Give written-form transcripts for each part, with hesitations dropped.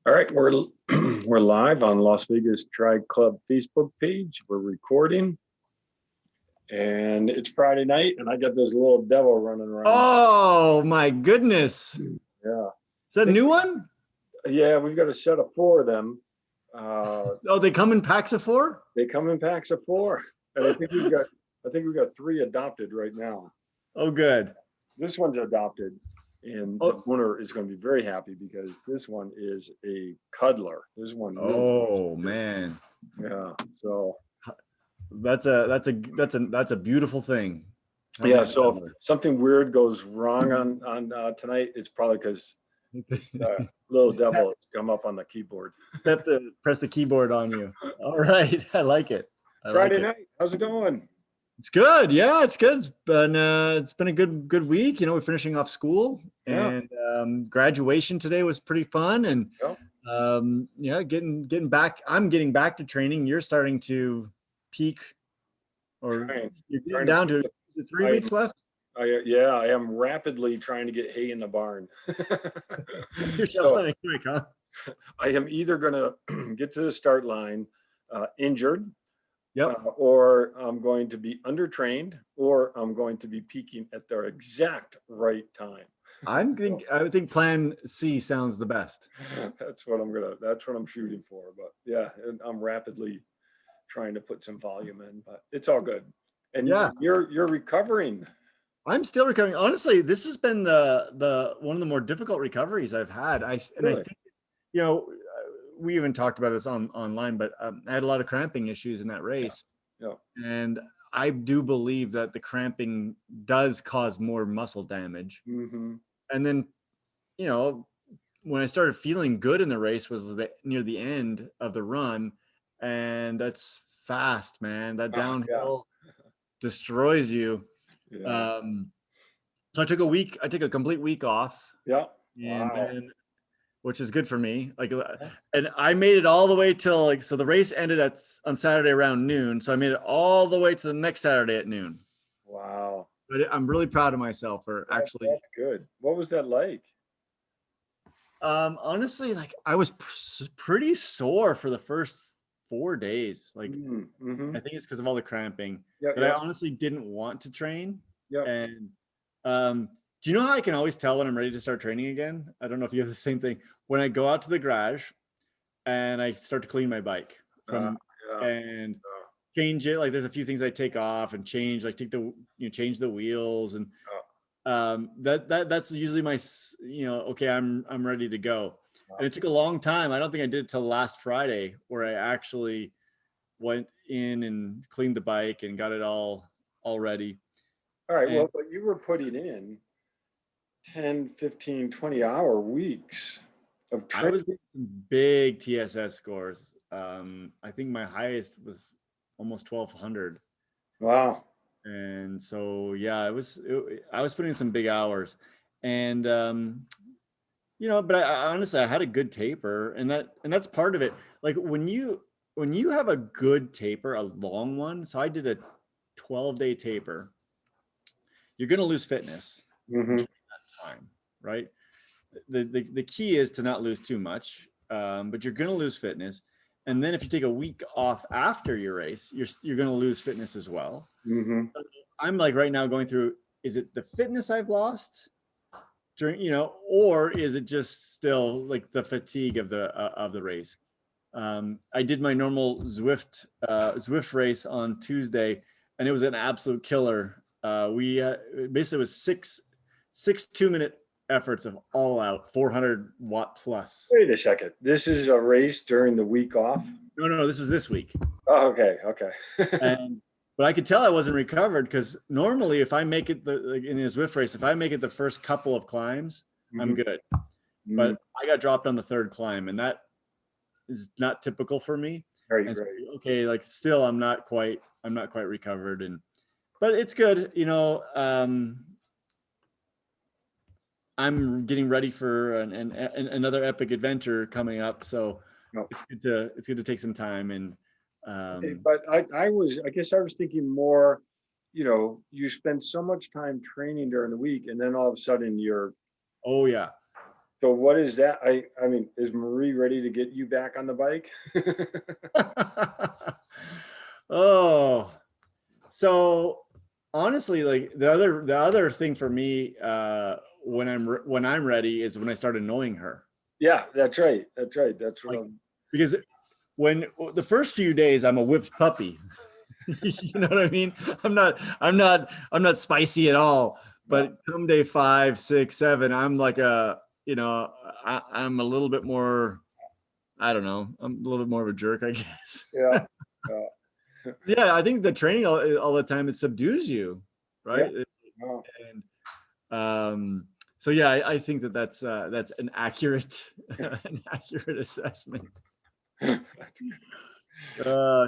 All right, we're we're live on Las Vegas Tri Club Facebook page. We're recording, and it's Friday night, and I got this little devil running around. Oh my goodness! Yeah, Is that a new one? yeah, we've got a set of 4 of them. Oh, they come in packs of 4? They come in packs of 4, and I think we've got 3 adopted right now. Oh, good. This one's adopted, and the owner is going to be very happy because this one is a cuddler. This one. Oh man. Yeah. So that's a beautiful thing. Yeah. So if something weird goes wrong on tonight, it's probably because little devil has come up on the keyboard. Have to press the keyboard on you. All right, I like it. Friday night, how's it going? It's good. Yeah, it's good. It's been a good week. You know, we're finishing off school, and graduation today was pretty fun. And getting back. I'm getting back to training. You're starting to peak, or you're getting down to 3 weeks left. I am rapidly trying to get hay in the barn. So, quick, huh? I am either going to get to the start line injured. Yep. Or I'm going to be undertrained, or I'm going to be peaking at their exact right time. I think Plan C sounds the best. That's what I'm shooting for. But yeah, I'm rapidly trying to put some volume in, but it's all good. And you're recovering. I'm still recovering. Honestly, this has been the one of the more difficult recoveries I've had. I think, you know, we even talked about this online, but I had a lot of cramping issues in that race. Yeah. And I do believe that the cramping does cause more muscle damage. Mm-hmm. And then, you know, when I started feeling good in the race was near the end of the run, and that's fast, man. That downhill destroys you. Yeah. So I took a complete week off. Yeah. And which is good for me. And I made it all the way till so the race ended on Saturday around noon. So I made it all the way to the next Saturday at noon. Wow. But I'm really proud of myself for actually. That's good. What was that like? Honestly, I was pretty sore for the first 4 days. I think it's because of all the cramping. But I honestly didn't want to train. Yeah. And do you know how I can always tell when I'm ready to start training again? I don't know if you have the same thing. When I go out to the garage and I start to clean my bike and change it, there's a few things I take off and change, change the wheels, and that's usually my, okay, I'm ready to go. And it took a long time. I don't think I did it till last Friday, where I actually went in and cleaned the bike and got it all ready. All right. Well, but you were putting in 10, 15, 20-hour weeks of training. I was getting some big TSS scores. I think my highest was almost 1,200. Wow. And so, yeah, I was putting in some big hours, and but I honestly, I had a good taper, and that's part of it. Like when you have a good taper, a long one. So I did a 12-day taper. You're going to lose fitness during that time, right? The key is to not lose too much, but you're going to lose fitness. And then if you take a week off after your race, you're going to lose fitness as well. I'm right now going through, is it the fitness I've lost during, or is it just still the fatigue of the race? I did my normal Zwift race on Tuesday, and it was an absolute killer. We basically was six 2-minute efforts of all out 400 watt plus. Wait a second. This is a race during the week off? No, this was this week. Oh, okay. But I could tell I wasn't recovered, because normally if I make it in a Zwift race, if I make it the first couple of climbs, I'm good. But I got dropped on the 3rd climb, and that is not typical for me. Right. So, okay, still I'm not quite recovered, but it's good. I'm getting ready for another epic adventure coming up, so it's good to take some time. And but I guess I was thinking more, you spend so much time training during the week, and then all of a sudden you're So what is that? I mean, is Marie ready to get you back on the bike? Oh, so honestly, like the other thing for me, when I'm ready is when I start annoying her. Yeah, that's right. That's right. That's what Like, I'm. because when the first few days I'm a whipped puppy. You know what I mean? I'm not spicy at all. Yeah, But come day 5, 6, 7, I'm like I'm a little bit more, I don't know, I'm a little bit more of a jerk, I guess. yeah, yeah, Yeah, I think the training all the time, it subdues you, yeah. right? No, And so yeah, I think that's an accurate an accurate assessment. that's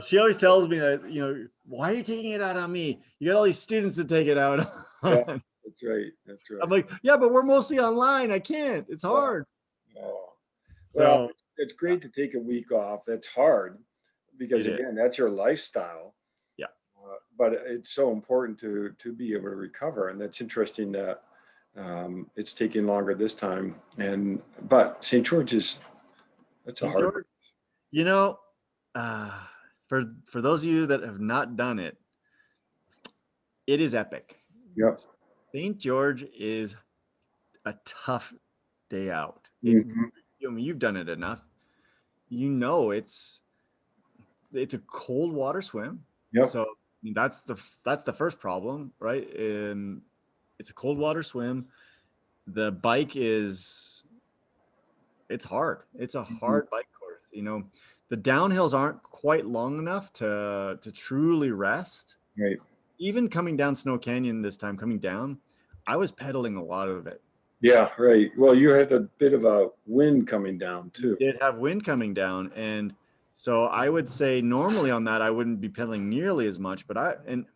She always tells me that, why are you taking it out on me? You got all these students to take it out yeah, on. that's right. That's I'm right. like, yeah, but we're mostly online. I can't. It's Yeah. hard. Oh. Well, So it's great to take a week off. That's hard because it is. again, that's your lifestyle. Yeah. But it's so important to be able to recover, and that's interesting that it's taking longer this time. And but St. George is that's a St. hard. George, you know, uh, for those of you that have not done it, it is epic. Yep. St. George is a tough day out. Mhm. You've done it enough. It's a cold water swim. Yep. So I mean, that's the first problem, right? It's a cold water swim. The bike it's hard. It's a Mhm. hard bike course. The downhills aren't quite long enough to truly rest. Right. Even coming down Snow Canyon this time, coming down, I was pedaling a lot of it. Yeah. Right. Well, you had a bit of a wind coming down We too. did have wind coming down, and so I would say normally on that I wouldn't be pedaling nearly as much, but and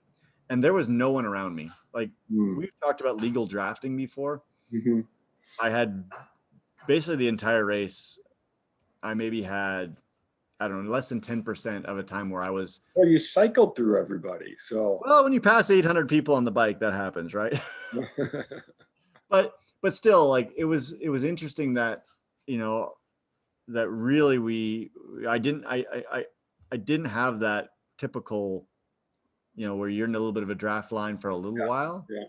there was no one around me. Like, Mm. we've talked about legal drafting before. Mhm. I had basically the entire race. I maybe had, I don't know, less than 10% of a time where I was, Well, you cycled through everybody, so. well, when you pass 800 people on the bike, that happens, right? but still, like, it was interesting that, you know, that really I didn't have that typical, where you're in a little bit of a draft line for a little while. Yeah.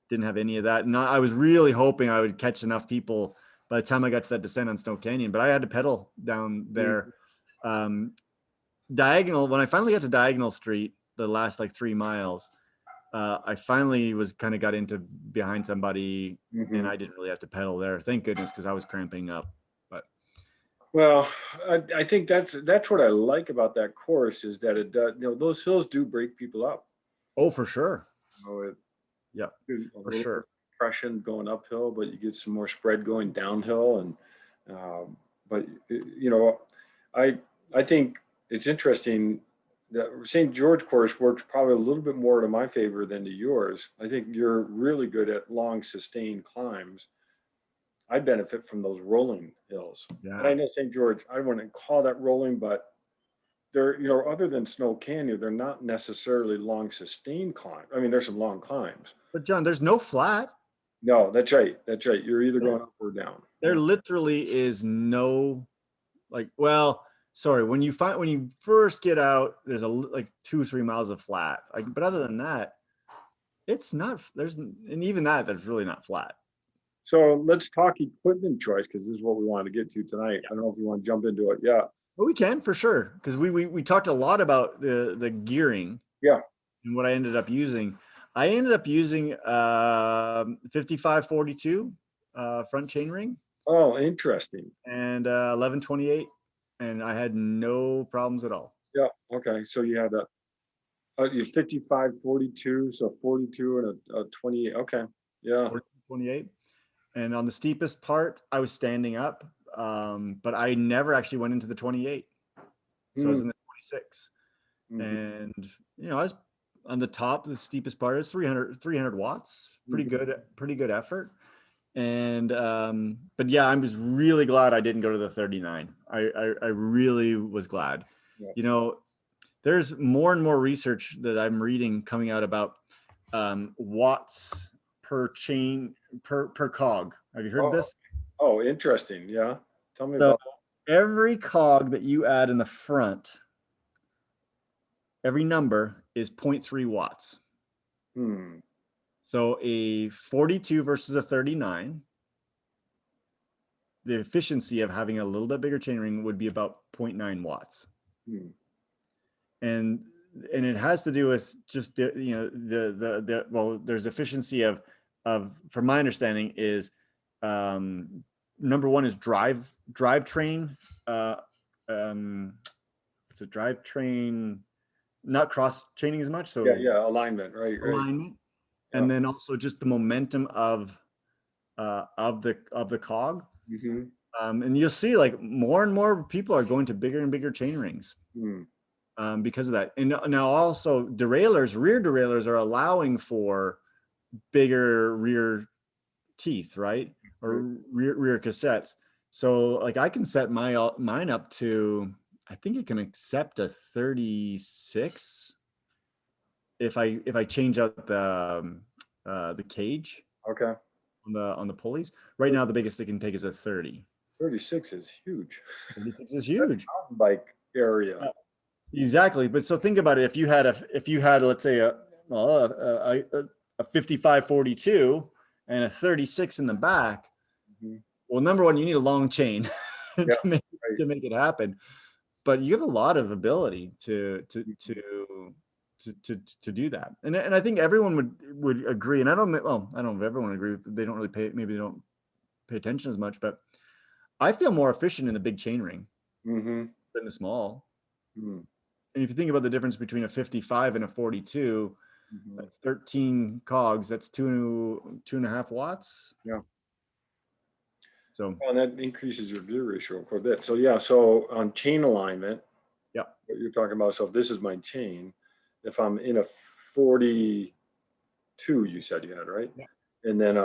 Didn't have any of that. And I was really hoping I would catch enough people by the time I got to that descent on Snow Canyon, but I had to pedal down there. Um, Diagonal, when I finally got to Diagonal Street, the last like 3 miles, I finally got into behind somebody, and Mhm. I didn't really have to pedal there. Thank goodness, because I was cramping up. But Well, I think that's what I like about that course is that it does, those hills do break people up. oh, for sure. It Yeah, a for little bit of sure. compression going uphill, but you get some more spread going downhill. And but I I think it's interesting that St. George course works probably a little bit more to my favor than to yours. I think you're really good at long sustained climbs. I benefit from those rolling hills. And I Yeah. know St. George, I wouldn't call that rolling, but they're, other than Snow Canyon, they're not necessarily long sustained climb. I mean, there's some long climbs. But John, there's no flat. No, that's right. That's right. You're either going up or down. There Yeah. literally is no, like, well, sorry, when you first get out, there's like 2-3 miles of flat. Like, but other than that, it's not, and even that's really not flat. So let's talk equipment choice because this is what we wanted to get to tonight. I don't know if you want to jump into it. Yeah. But we can, for sure, because we talked a lot about the gearing Yeah. and what I ended up using. I ended up using 5542 front chainring Oh, interesting. and 1128, and I had no problems at all. Yeah. Okay. So you had you 55, 42, so 42 and a 28. Okay. Yeah. 28. And on the steepest part, I was standing up, but I never actually went into the 28. So I was Mm, in the 26. mhm, And, I was on the top, the steepest part is 300 watts. Pretty mhm. good effort. And, but yeah, I was really glad I didn't go to the 39. I really was glad. Yeah. There's more and more research that I'm reading coming out about watts per chain per cog. Have you heard of Oh, this? Oh, interesting. Yeah. Tell me So about. every cog that you add in the front, every number is 0.3 watts. Hmm. So a 42 versus a 39, the efficiency of having a little bit bigger chainring would be about 0.9 watts. Hmm. And it has to do with just the well, there's efficiency of from my understanding is number one is drivetrain, uh it's a drivetrain, not cross chaining as much, Yeah. so Yeah. Alignment. Right. Right. alignment, Yeah. and then also just the momentum of the cog. Mm-hmm. And you'll see like more and more people are going to bigger and bigger chain rings Hmm. because of that. And now also rear derailleurs are allowing for bigger rear teeth, right? Right. Or rear cassettes. So like I can set mine up to, I think it can accept a 36 if I change out the cage Okay. on the pulleys. Right now the biggest it can take is a 30. 36 is huge. 36 is That's huge. mountain bike area. Exactly. But so think about it. If you had, let's say well, a 5542 and a 36 in the back, Mm-hmm. well, number one, you need a long chain Yeah. to make Right. it happen. But you have a lot of ability to do that. And I think everyone would agree. And I don't know if everyone would agree. They don't really maybe they don't pay attention as much, but I feel more efficient in the big chain ring Mm-hmm. than the small. Mm-hmm. And if you think about the difference between a 55 and a 42, Mm-hmm. that's 13 cogs. That's 2.5 watts. Yeah. So Well, and that increases your gear ratio quite a bit. So yeah, so on chain alignment, yeah, what you're talking about. So if this is my chain, if I'm in a 42, you said you had, right? yeah, And then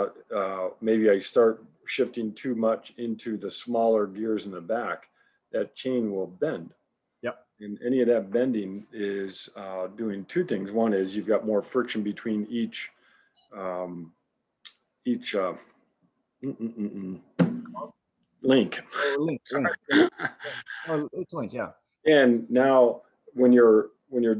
maybe I start shifting too much into the smaller gears in the back, that chain will bend. yeah. And any of that bending is doing two things. One is you've got more friction between um, each mm, mm, mm, link. Oh, link. Yeah. Sorry. Oh, it's link. Yeah. And now when you're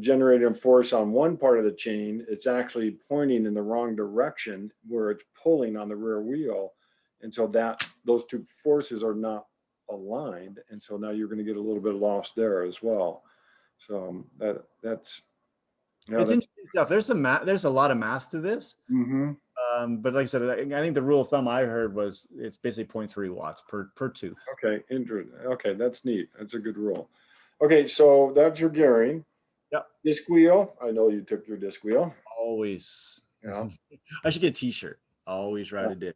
generating force on one part of the chain, it's actually pointing in the wrong direction where it's pulling on the rear wheel. And so that those two forces are not aligned. And so now you're going to get a little bit lost there as well. So that's yeah, It's that's interesting stuff. There's a lot of math to this. mm-hmm. But like I said, I think the rule of thumb I heard was it's basically 0.3 watts per tooth. Okay, interesting. Okay, that's neat. That's a good rule. Okay, so that's your gearing. Yep. Disc wheel. I know you took your disc wheel. Always. Yeah. I should get a t-shirt. Always ride a disc.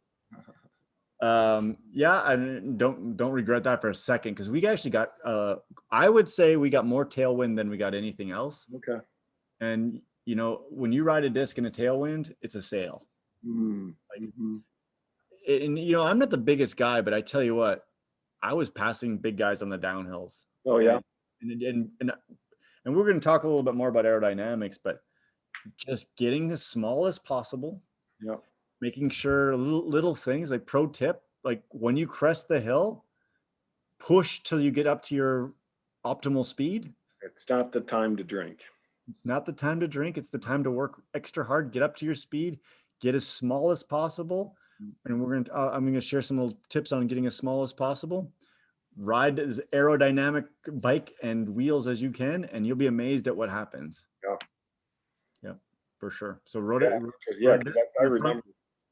Yeah, I don't regret that for a second because we actually got I would say we got more tailwind than we got anything else. Okay. And when you ride a disc in a tailwind, it's a sail. Like, Mm-hmm. and I'm not the biggest guy, but I tell you what, I was passing big guys on the downhills. Oh yeah. And we're going to talk a little bit more about aerodynamics, but just getting as small as possible, Yeah. making sure little things like pro tip, like when you crest the hill, push till you get up to your optimal speed. It's not the time to drink. It's not the time to drink. It's the time to work extra hard, get up to your speed, get as small as possible. And I'm going to share some little tips on getting as small as possible. Ride as aerodynamic bike and wheels as you can, and you'll be amazed at what happens. Yeah. Yeah, for sure. So Yeah, because I remember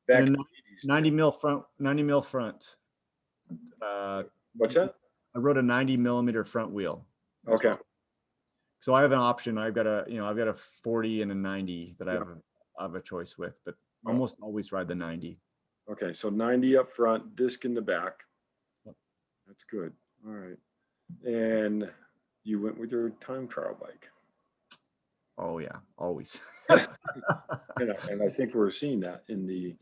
back in the 80s. 90 mil front. What's that? I rode a 90 millimeter front wheel. Okay. Well. So I have an option. I've got a 40 and a 90 that I have a choice with, but almost always ride the 90. Okay, so 90 up front, disc in the back. Yep. That's good. All right. And you went with your time trial bike. Oh yeah, always. And I think we're seeing that in the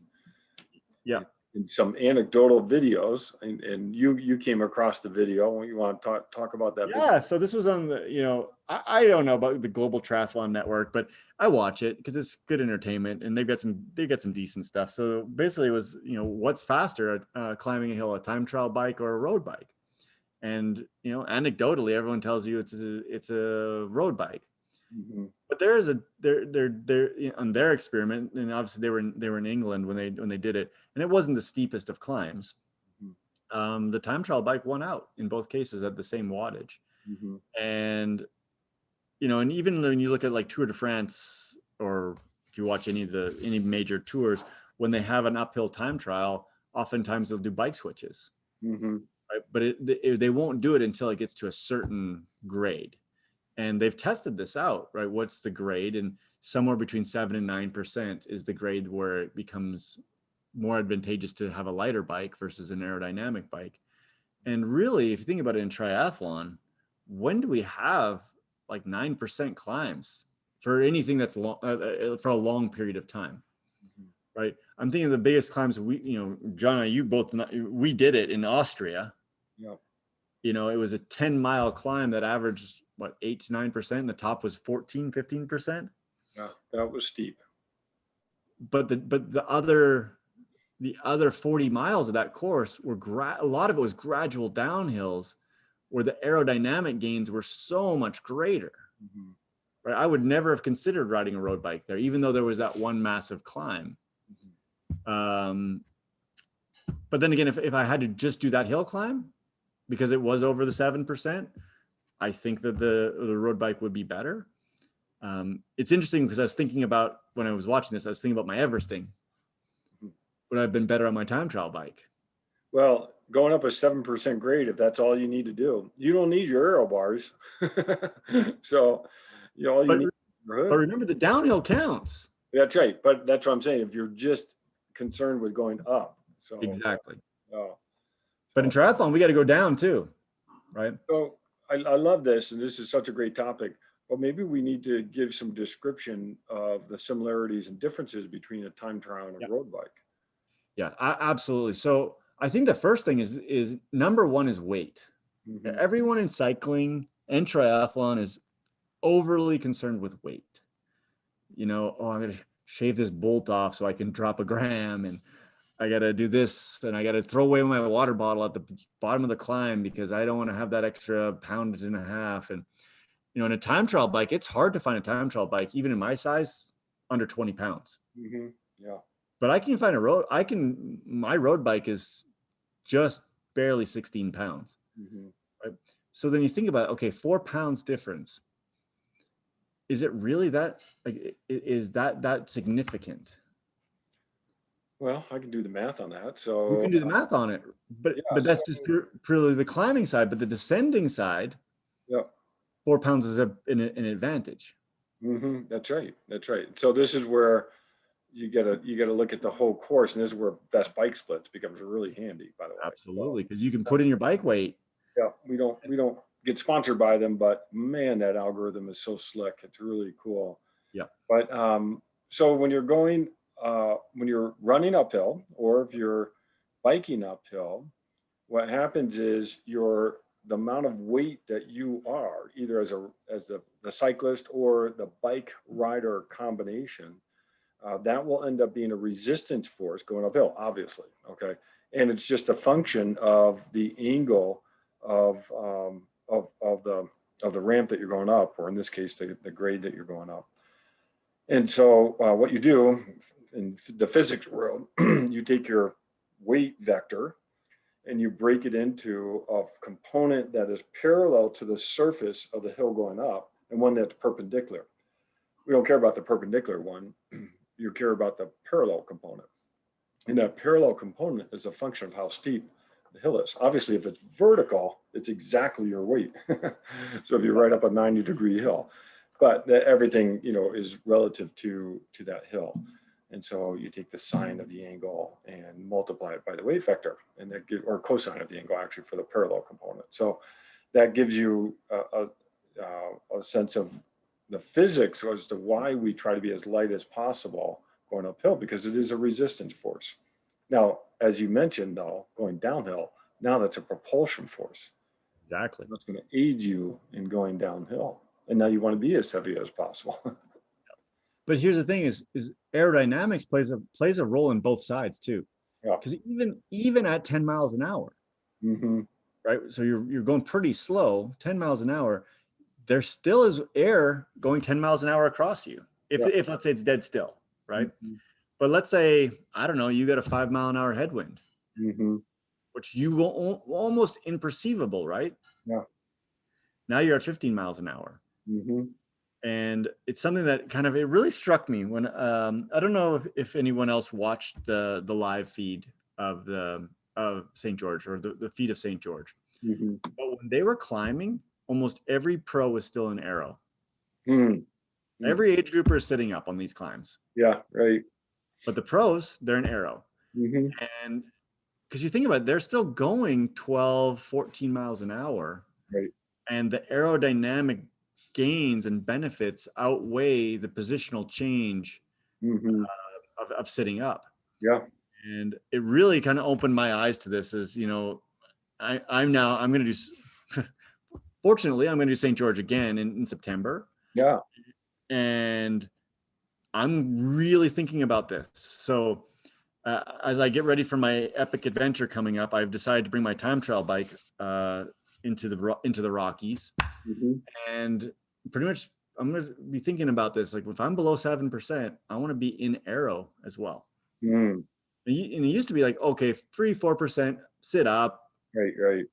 in some anecdotal videos, and you came across the video. You want to talk about that video? Yeah, so this was on the, I don't know about the Global Triathlon Network, but I watch it because it's good entertainment and they've got some decent stuff. So basically it was, what's faster, climbing a hill, a time trial bike or a road bike? And, anecdotally, everyone tells you it's a road bike. Mm-hmm. But there is a there on their experiment, and obviously they were in England when they did it, and it wasn't the steepest of climbs. The time trial bike won out in both cases at the same wattage. Mm-hmm. And and even when you look at like Tour de France, or if you watch any major tours, when they have an uphill time trial, oftentimes they'll do bike switches, Mm-hmm. right? But they won't do it until it gets to a certain grade. And they've tested this out, right? What's the grade? And somewhere between 7 and 9% is the grade where it becomes more advantageous to have a lighter bike versus an aerodynamic bike. And really, if you think about it in triathlon, when do we have like 9% climbs for anything that's long, for a long period of time, right? I'm thinking the biggest climbs John and you both, we did it in Austria. Yep. It was a 10-mile climb that averaged 8 to 9%. The top was 14-15%. Yeah, that was steep. But the other 40 miles of that course were a lot of it was gradual downhills where the aerodynamic gains were so much greater. Mm-hmm. Right? I would never have considered riding a road bike there, even though there was that one massive climb. But then again, if I had to just do that hill climb, because it was over the 7%, I think that the road bike would be better. It's interesting because I was thinking about, when I was watching this, I was thinking about my Everesting. Would I have been better on my time trial bike? Well, going up a 7% grade, if that's all you need to do, you don't need your aero bars. So, all you But need is your hood. remember, the downhill counts. That's right. But that's what I'm saying. If you're just concerned with going up. So Exactly. oh, But in so, triathlon, we got to go down too, right? so I love this, and this is such a great topic. But maybe we need to give some description of the similarities and differences between a time trial and a Yeah. road bike. Yeah, absolutely. So I think the first thing is number one is weight. Mm-hmm. Everyone in cycling and triathlon is overly concerned with weight. I'm going to shave this bolt off so I can drop a gram, and I got to do this, and I got to throw away my water bottle at the bottom of the climb because I don't want to have that extra pound and a half. And, in a time trial bike, it's hard to find a time trial bike, even in my size, under 20 pounds. Mm-hmm. Yeah. But I can find my road bike is just barely 16 pounds. Mm-hmm. Right? So then you think about, okay, 4 pounds difference. Is it really that, like, is that significant? Well, I can do the math on that. You So can do the math on it, but yeah. that's just purely the climbing side. But the descending side, Yeah. 4 pounds is an advantage. Mm-hmm. That's right. That's right. So this is where you gotta look at the whole course, and this is where best bike splits becomes really handy, by the way. Absolutely, because you can put in your bike weight. Yeah, we don't get sponsored by them, but man, that algorithm is so slick. It's really cool. Yeah. But so when you're running uphill, or if you're biking uphill, what happens is the amount of weight that you are, either as the cyclist or the bike rider combination, that will end up being a resistance force going uphill, obviously. Okay, and it's just a function of the angle of the ramp that you're going up, or in this case, the grade that you're going up. And so what you do in the physics world, you take your weight vector and you break it into a component that is parallel to the surface of the hill going up, and one that's perpendicular. We don't care about the perpendicular one. You care about the parallel component. And that parallel component is a function of how steep the hill is. Obviously, if it's vertical, it's exactly your weight. So if you're right up a 90-degree hill, but everything, is relative to that hill. And so you take the sine of the angle and multiply it by the weight vector, and or cosine of the angle, actually, for the parallel component. So that gives you a sense of the physics as to why we try to be as light as possible going uphill, because it is a resistance force. Now, as you mentioned, though, going downhill, now that's a propulsion force. Exactly. That's going to aid you in going downhill. And now you want to be as heavy as possible. But here's the thing: is aerodynamics plays a role in both sides too. Yeah. Because even at 10 miles an hour, Mm-hmm. right? So you're going pretty slow, 10 miles an hour. There still is air going 10 miles an hour across you. Yeah. If let's say it's dead still, right? Mm-hmm. But let's say, I don't know, you got a 5 mile an hour headwind, Mm-hmm. which you will almost imperceivable, right? Yeah. Now you're at 15 miles an hour. Mm-hmm. And it's something that kind of, it really struck me when, I don't know if anyone else watched the live feed of St. George, or the feed of St. George. Mm-hmm. But when they were climbing, almost every pro was still in aero. Mm-hmm. Every age grouper is sitting up on these climbs. Yeah, right. But the pros, they're in aero. Mm-hmm. And because you think about it, they're still going 12, 14 miles an hour. Right. And the aerodynamic gains and benefits outweigh the positional change Mm-hmm. of sitting up. Yeah. And it really kind of opened my eyes to this. As you know, I'm going to do, fortunately, I'm going to do St. George again in September. Yeah. And I'm really thinking about this. So as I get ready for my epic adventure coming up, I've decided to bring my time trial bike into the Rockies. Mm-hmm. And pretty much I'm going to be thinking about this. Like, if I'm below 7%, I want to be in aero as well. Mm. And it used to be like, okay, 3-4% sit up, Right, right.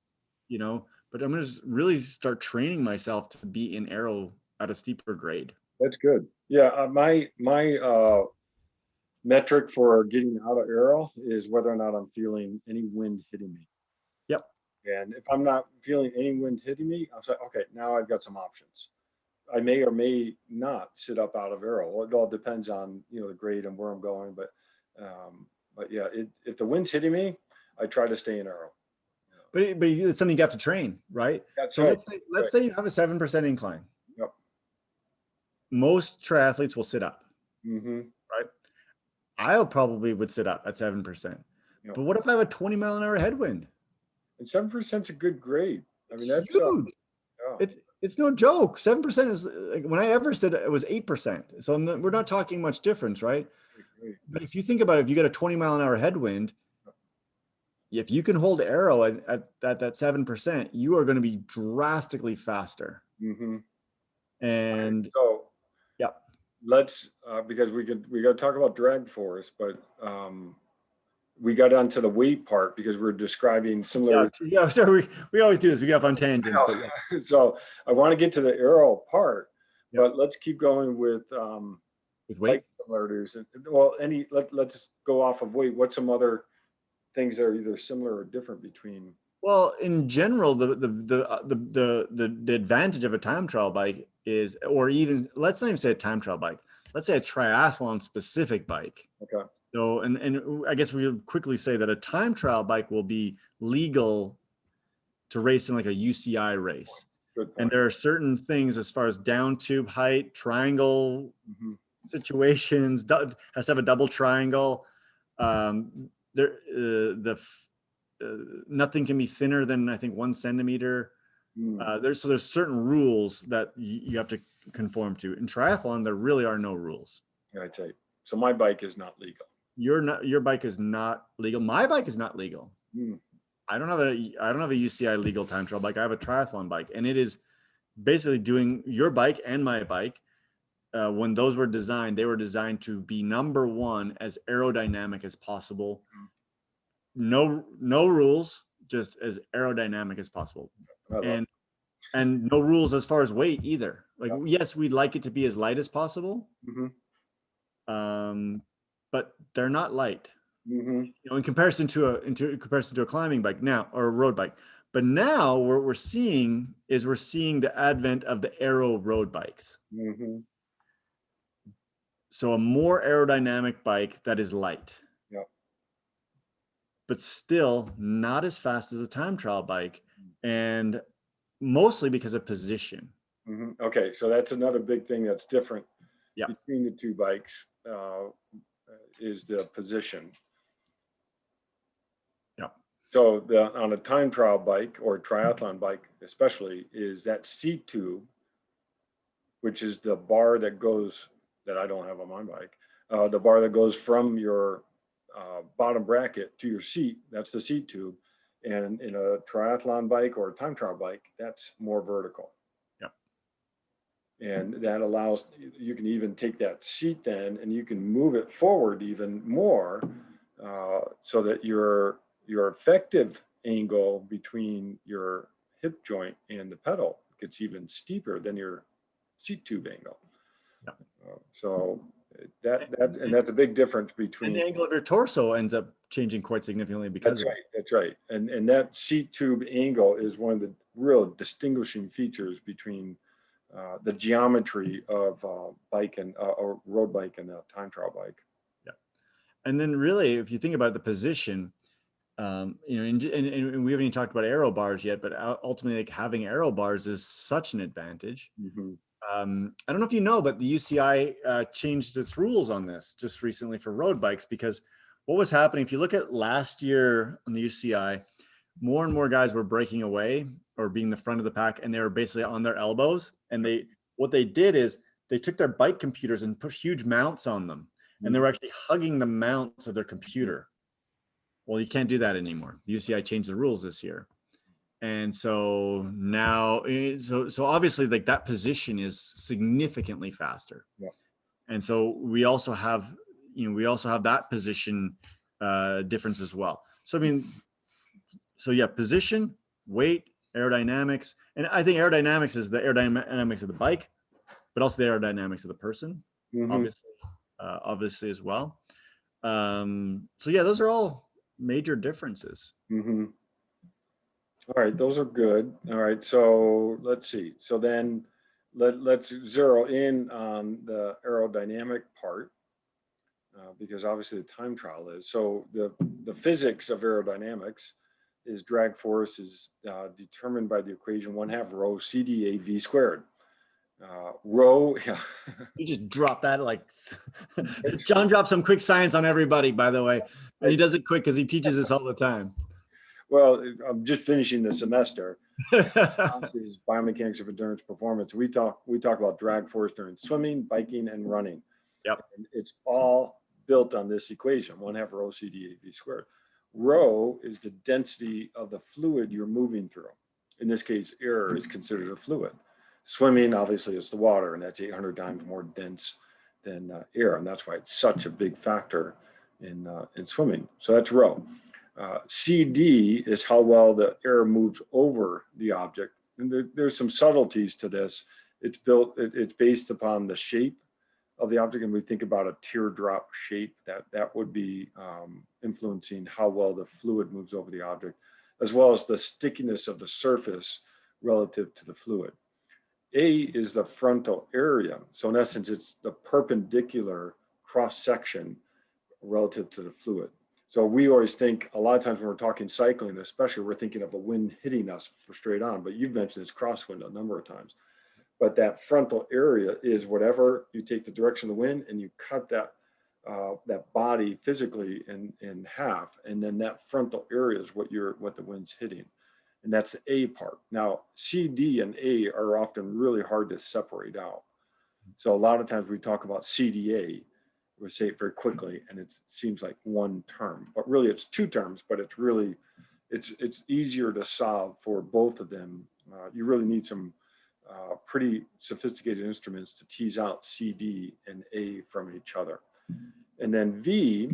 you know, but I'm going to really start training myself to be in aero at a steeper grade. That's good. Yeah, my metric for getting out of aero is whether or not I'm feeling any wind hitting me. Yep. And if I'm not feeling any wind hitting me, I'll say, okay, now I've got some options. I may or may not sit up out of aero. It all depends on, the grade and where I'm going. But yeah, if the wind's hitting me, I try to stay in aero. But it's something you have to train, right? That's So right. let's say you have a 7% incline. Yep. Most triathletes will sit up, Mm-hmm. right? I probably would sit up at 7%. Yep. But what if I have a 20 mile an hour headwind? And 7% is a good grade. I mean, that's huge. Yeah. It's no joke. 7% is like, when I ever said it was 8%. So we're not talking much difference, right? Right. But if you think about it, if you get a 20 mile an hour headwind, if you can hold aero at that 7%, you are going to be drastically faster. Mm-hmm. And so, yeah, let's because we got to talk about drag force, but we got onto the weight part because we're describing similar. Yeah. So we always do this. We get off on tangents. But yeah. So I want to get to the aero part, but let's keep going with weight similarities. Well, let's go off of weight. What's some other things that are either similar or different between? Well, in general, the advantage of a time trial bike is, or even, let's not even say a time trial bike, let's say a triathlon specific bike. Okay. So, and I guess we would quickly say that a time trial bike will be legal to race in like a UCI race. Good point. And there are certain things as far as down tube height, triangle situations, has to have a double triangle. Nothing can be thinner than, I think, 1 centimeter. There's certain rules that you have to conform to. In triathlon, there really are no rules. I tell you. So my bike is not legal. Your bike is not legal. My bike is not legal. I don't have a UCI legal time trial bike. I have a triathlon bike, and it is basically doing your bike and my bike. When those were designed, they were designed to be number one, as aerodynamic as possible. No rules, just as aerodynamic as possible. And no rules as far as weight either. Like, yes, we'd like it to be as light as possible. But they're not light. In comparison to a climbing bike now, or a road bike. But now what we're seeing the advent of the aero road bikes. So a more aerodynamic bike that is light. But still not as fast as a time trial bike, and mostly because of position. Okay, so that's another big thing that's different between the two bikes, is the position. So on a time trial bike or triathlon bike, especially, is that seat tube, which is the bar that goes, that I don't have on my bike, the bar that goes from your bottom bracket to your seat. That's the seat tube. And in a triathlon bike or a time trial bike, that's more vertical. And that allows, you can even take that seat then and you can move it forward even more, so that your effective angle between your hip joint and the pedal gets even steeper than your seat tube angle. Yeah. So that's a big difference between. And the angle of your torso ends up changing quite significantly because That's right. That's right. And that seat tube angle is one of the real distinguishing features between the geometry of bike and a road bike and a time trial bike. Yeah. And then really, if you think about the position, you know, and we haven't even talked about aero bars yet, but ultimately, like, having aero bars is such an advantage. Mm-hmm. I don't know if you know, but the UCI changed its rules on this just recently for road bikes, because what was happening, if you look at last year on the UCI, more and more guys were breaking away or being the front of the pack, and they were basically on their elbows. And what they did is they took their bike computers and put huge mounts on them, and they were actually hugging the mounts of their computer. Well, you can't do that anymore. The UCI changed the rules this year. And so now, so obviously, like, that position is significantly faster. Yeah. And so we also have, that position difference as well. So, I mean, so yeah, position, weight, aerodynamics. And I think aerodynamics is the aerodynamics of the bike, but also the aerodynamics of the person, Mm-hmm. obviously as well. So yeah, those are all major differences. Mm-hmm. All right, those are good. All right, so let's see. So then let's zero in on the aerodynamic part, because obviously the time trial is. So the physics of aerodynamics is drag force is determined by the equation 1/2 rho CdA v squared. Rho, yeah. You just drop that like John dropped some quick science on everybody, by the way, and he does it quick because he teaches this all the time. Well, I'm just finishing the semester. Is biomechanics of endurance performance. We talk about drag force during swimming, biking, and running. Yep. And it's all built on this equation, 1/2 rho CdA v squared. Rho is the density of the fluid you're moving through. In this case, air is considered a fluid. Swimming, obviously, is the water, and that's 800 times more dense than air, and that's why it's such a big factor in swimming. So that's rho. CD is how well the air moves over the object, and there's some subtleties to this. It's based upon the shape of the object, and we think about a teardrop shape that would be influencing how well the fluid moves over the object, as well as the stickiness of the surface relative to the fluid. A is the frontal area. So in essence, it's the perpendicular cross section relative to the fluid. So we always think, a lot of times when we're talking cycling, especially, we're thinking of a wind hitting us for straight on, but you've mentioned this crosswind a number of times. But that frontal area is whatever you take the direction of the wind and you cut that body physically in half, and then that frontal area is what the wind's hitting, and that's the A part. Now, C, D, and A are often really hard to separate out. So a lot of times we talk about CDA, we say it very quickly, and it seems like one term, but really it's two terms. But it's easier to solve for both of them. You really need some pretty sophisticated instruments to tease out CD and A from each other. And then V,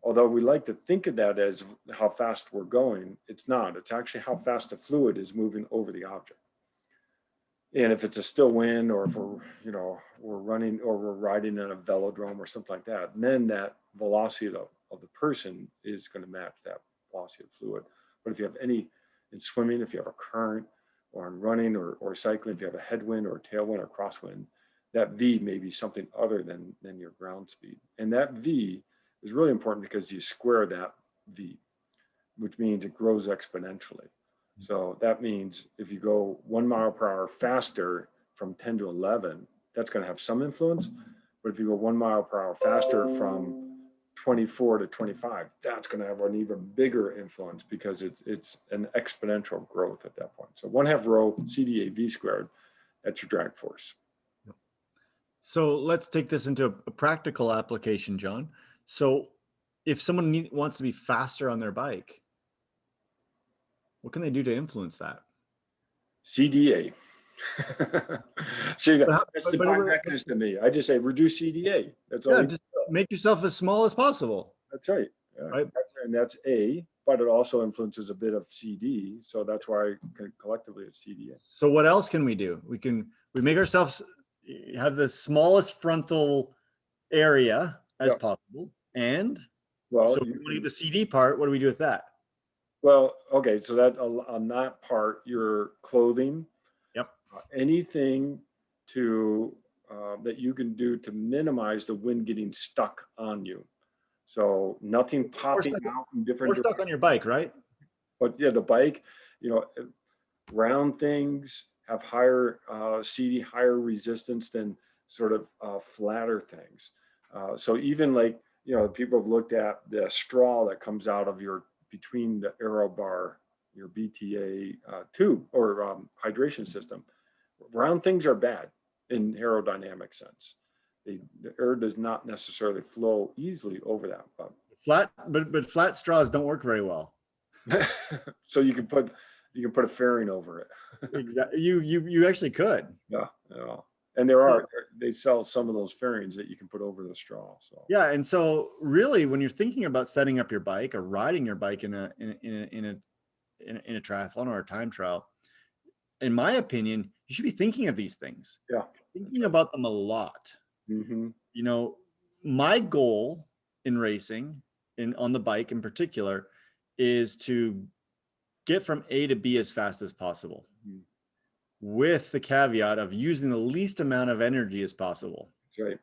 although we like to think of that as how fast we're going, it's not. It's actually how fast the fluid is moving over the object. And if it's a still wind, or if we're running or we're riding in a velodrome or something like that, then that velocity of the person is going to match that velocity of fluid. But if you have in swimming, if you have a current, or in running or cycling, if you have a headwind or a tailwind or crosswind, that V may be something other than your ground speed. And that V is really important because you square that V, which means it grows exponentially. So that means if you go 1 mile per hour faster from 10 to 11, that's going to have some influence. But if you go 1 mile per hour faster from 24 to 25, that's going to have an even bigger influence because it's an exponential growth at that point. So 1/2 rho CDA V squared, that's your drag force. So let's take this into a practical application, John. So if someone wants to be faster on their bike, what can they do to influence that? CDA. So that's the prime mechanism to me. I just say reduce CDA. That's all. Yeah, just make yourself as small as possible. That's right. Yeah. Right. And that's A, but it also influences a bit of CD. So that's why collectively it's CDA. So what else can we do? We make ourselves have the smallest frontal area as possible. And well, so when we do the CD part, what do we do with that? Well, okay. So that on that part, your clothing, anything to that you can do to minimize the wind getting stuck on you. So nothing popping out in different directions. Stuck on your bike, right? But yeah, the bike, round things have higher CD, higher resistance than sort of flatter things. So even like, people have looked at the straw that comes out of between the aero bar, your BTA tube or hydration system. Round things are bad in aerodynamic sense. The air does not necessarily flow easily over that. But flat straws don't work very well. So you can put a fairing over it. Exactly. You actually could. Yeah. And they sell some of those fairings that you can put over the straw. So yeah, and so really, when you're thinking about setting up your bike or riding your bike in a triathlon or a time trial, in my opinion, you should be thinking of these things. Yeah, thinking about them a lot. Mm-hmm. My goal in racing, on the bike in particular, is to get from A to B as fast as possible, with the caveat of using the least amount of energy as possible. That's right.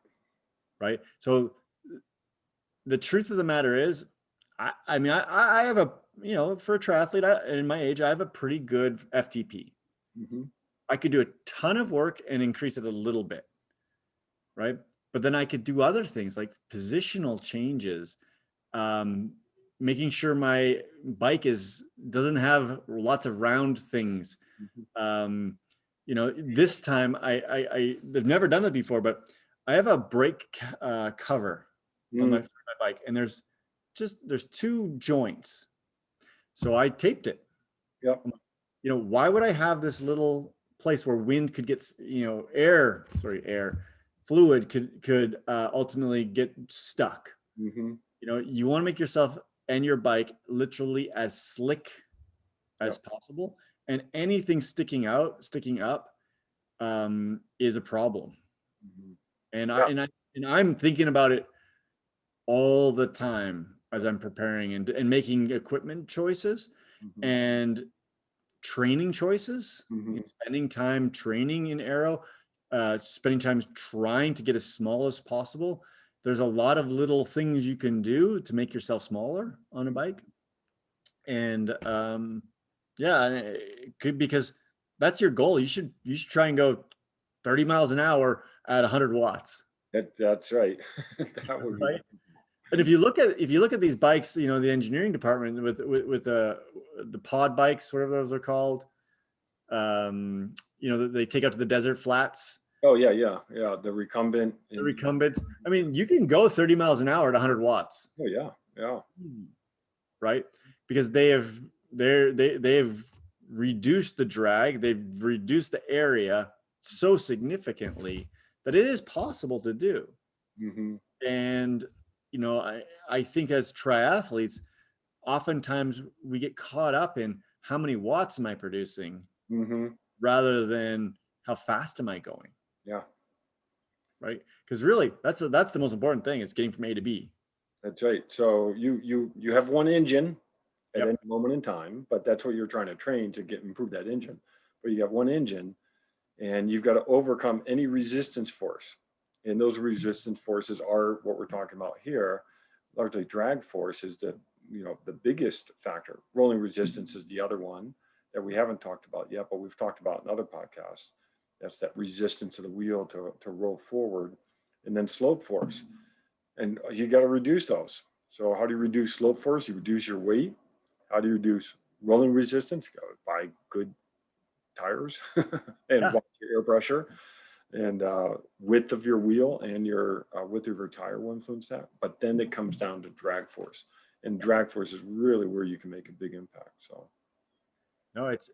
Right. So the truth of the matter is, I mean, I have a, for a triathlete in my age, I have a pretty good FTP. Mm-hmm. I could do a ton of work and increase it a little bit. Right. But then I could do other things like positional changes, making sure my bike doesn't have lots of round things. Mm-hmm. This time I've never done that before, but I have a brake cover on my bike, and there's 2 joints. So I taped it. Yep. Why would I have this little place where wind could get, fluid could ultimately get stuck? Mm-hmm. You want to make yourself and your bike literally as slick as possible, and anything sticking up is a problem. Mm-hmm. And I'm thinking about it all the time as I'm preparing and making equipment choices, mm-hmm. and training choices, mm-hmm. spending time training in aero, spending time trying to get as small as possible. There's a lot of little things you can do to make yourself smaller on a bike. And because that's your goal. You should try and go 30 miles an hour at 100 watts. That's right. That would be right. And if you look at these bikes, the engineering department with the pod bikes, whatever those are called, they take out to the desert flats. Oh yeah. The recumbent. The recumbents. I mean, you can go 30 miles an hour at 100 watts. Oh yeah. Right, because they have reduced the drag, they've reduced the area so significantly that it is possible to do. Mm-hmm. And I think as triathletes, oftentimes we get caught up in how many watts am I producing, mm-hmm. rather than how fast am I going. Yeah. Right. Because really, that's the most important thing, is getting from A to B. That's right. So you have one engine at any moment in time, but that's what you're trying to train to improve that engine. But you have one engine, and you've got to overcome any resistance force. And those resistance forces are what we're talking about here. Largely drag force is the biggest factor. Rolling resistance is the other one that we haven't talked about yet, but we've talked about in other podcasts. That's that resistance of the wheel to roll forward, and then slope force. And you got to reduce those. So how do you reduce slope force? You reduce your weight. How do you reduce rolling resistance? Go buy good tires and Yeah. watch your air pressure and width of your wheel and your width of your tire will influence that. But then it comes down to drag force, and drag force is really where you can make a big impact. So No, it's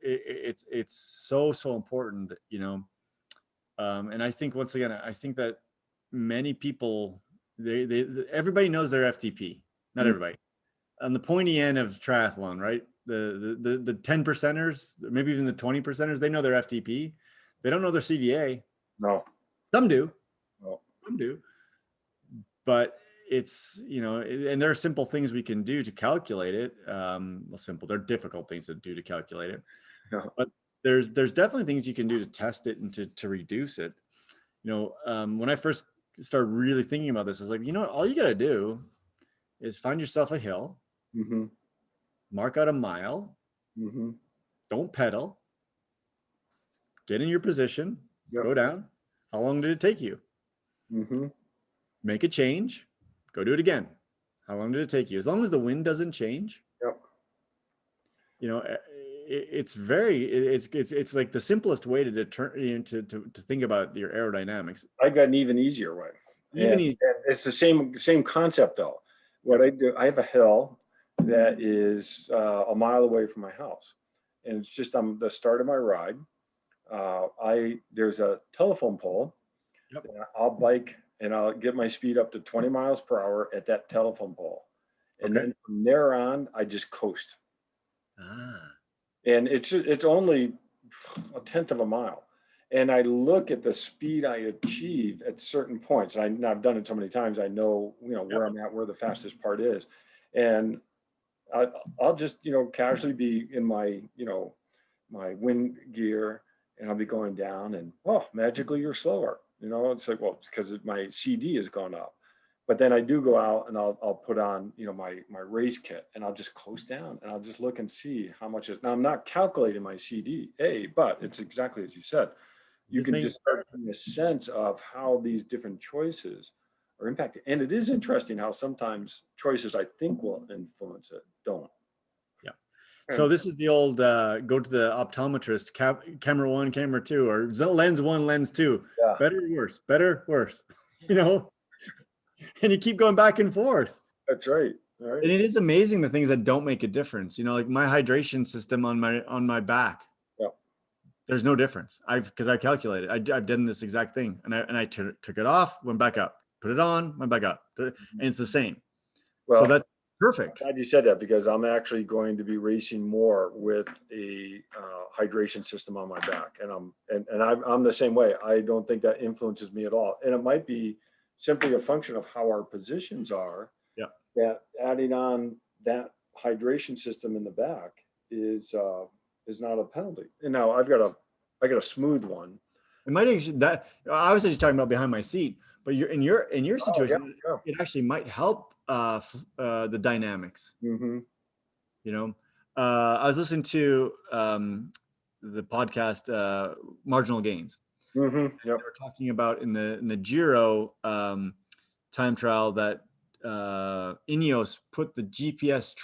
so important, you know. And I think once again, I think that many people, everybody knows their FTP. Not mm, everybody. On the pointy end of triathlon, right? The 10 percenters, maybe even the 20 percenters, they know their FTP. They don't know their CVA. no, Some do, no, some do. But it's, you know, and there are simple things we can do to calculate it. Well, simple, they're difficult things to do to calculate it. no. But there's definitely things you can do to test it and to reduce it. You know, when I first started really thinking about this, I was like, you know what, all you got to do is find yourself a hill, Mm-hmm, mark out a mile, mm-hmm, don't pedal, get in your position, yep, go down. How long did it take you? mm-hmm, Make a change, go do it again. How long did it take you? As long as the wind doesn't change, yep. you know, it's like the simplest way to deter, you know, to think about your aerodynamics. I got an even easier way, Even and it's the same concept though. yeah, What I do, I have a hill that is a mile away from my house, and it's just on the start of my ride. There's a telephone pole. yep, And I'll bike and I'll get my speed up to 20 miles per hour at that telephone pole, and okay. then from there on, I just coast. Ah, And it's only a tenth of a mile. And I look at the speed I achieve at certain points. And I've done it so many times. I know, yep. where I'm at, where the fastest part is. And I, I'll just, casually be in my wind gear, and I'll be going down, and oh, magically you're slower. It's like, well, it's because my CD has gone up. But then I do go out and I'll put on, my race kit, and I'll just coast down and I'll just look and see how much it is. Now I'm not calculating my CDA, but it's exactly as you said. You Just can make just start getting a sense of how these different choices are impacted. And it is interesting how sometimes choices I think will influence it don't. yeah. So And this is the old go to the optometrist, camera one, camera two, or lens one, lens two. yeah, Better, worse, better, worse. You know, and you keep going back and forth. that's right. All And right. it is amazing the things that don't make a difference. You know, like my hydration system on my back. Yeah. There's no difference. Because I calculated. I've done this exact thing, and I took it off, went back up, put it on, went back up, and it's the same. So Well, that's perfect. glad you said that because I'm actually going to be racing more with a hydration system on my back, and I'm the same way. I don't think that influences me at all, and it might be simply a function of how our positions are. Yeah. That adding on that hydration system in the back is not a penalty. And now I got a smooth one. It might actually that I was actually talking about behind my seat, but you're in your Oh yeah, situation, yeah. it actually might help the dynamics. Mm-hmm. You know, I was listening to the podcast Marginal Gains. Mm-hmm. They Yep. were talking about in the Giro time trial that Ineos put the GPS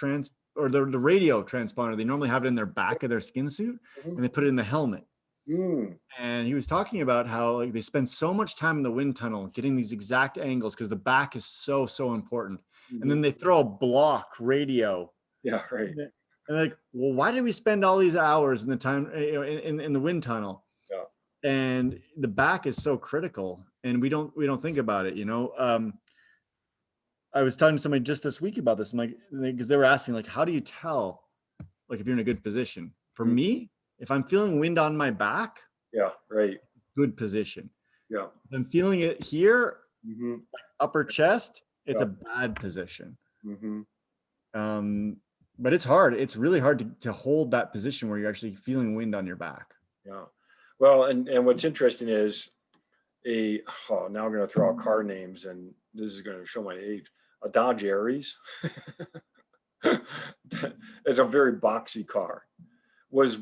or the radio transponder. They normally have it in their back of their skin suit, Mm-hmm. and they put it in the helmet. Mm. And he was talking about how like they spend so much time in the wind tunnel getting these exact angles because the back is so important. And Mm-hmm. then they throw a block radio. Yeah. Right. And like, well, why did we spend all these hours in the time, in the wind tunnel? Yeah. And the back is so critical, and we don't think about it. I was talking to somebody just this week about this. I'm like, because they were asking like, how do you tell like if you're in a good position? For Mm. me, if I'm feeling wind on my back, Yeah. Right. good position. Yeah. If I'm feeling it here, Mm-hmm. upper chest, it's Yeah. a bad position. Mm-hmm. But it's hard. It's really hard to hold that position where you're actually feeling wind on your back. Yeah. Well, and what's interesting is now I'm going to throw out car names, and this is going to show my age. A Dodge Aries. It's a very boxy car. Was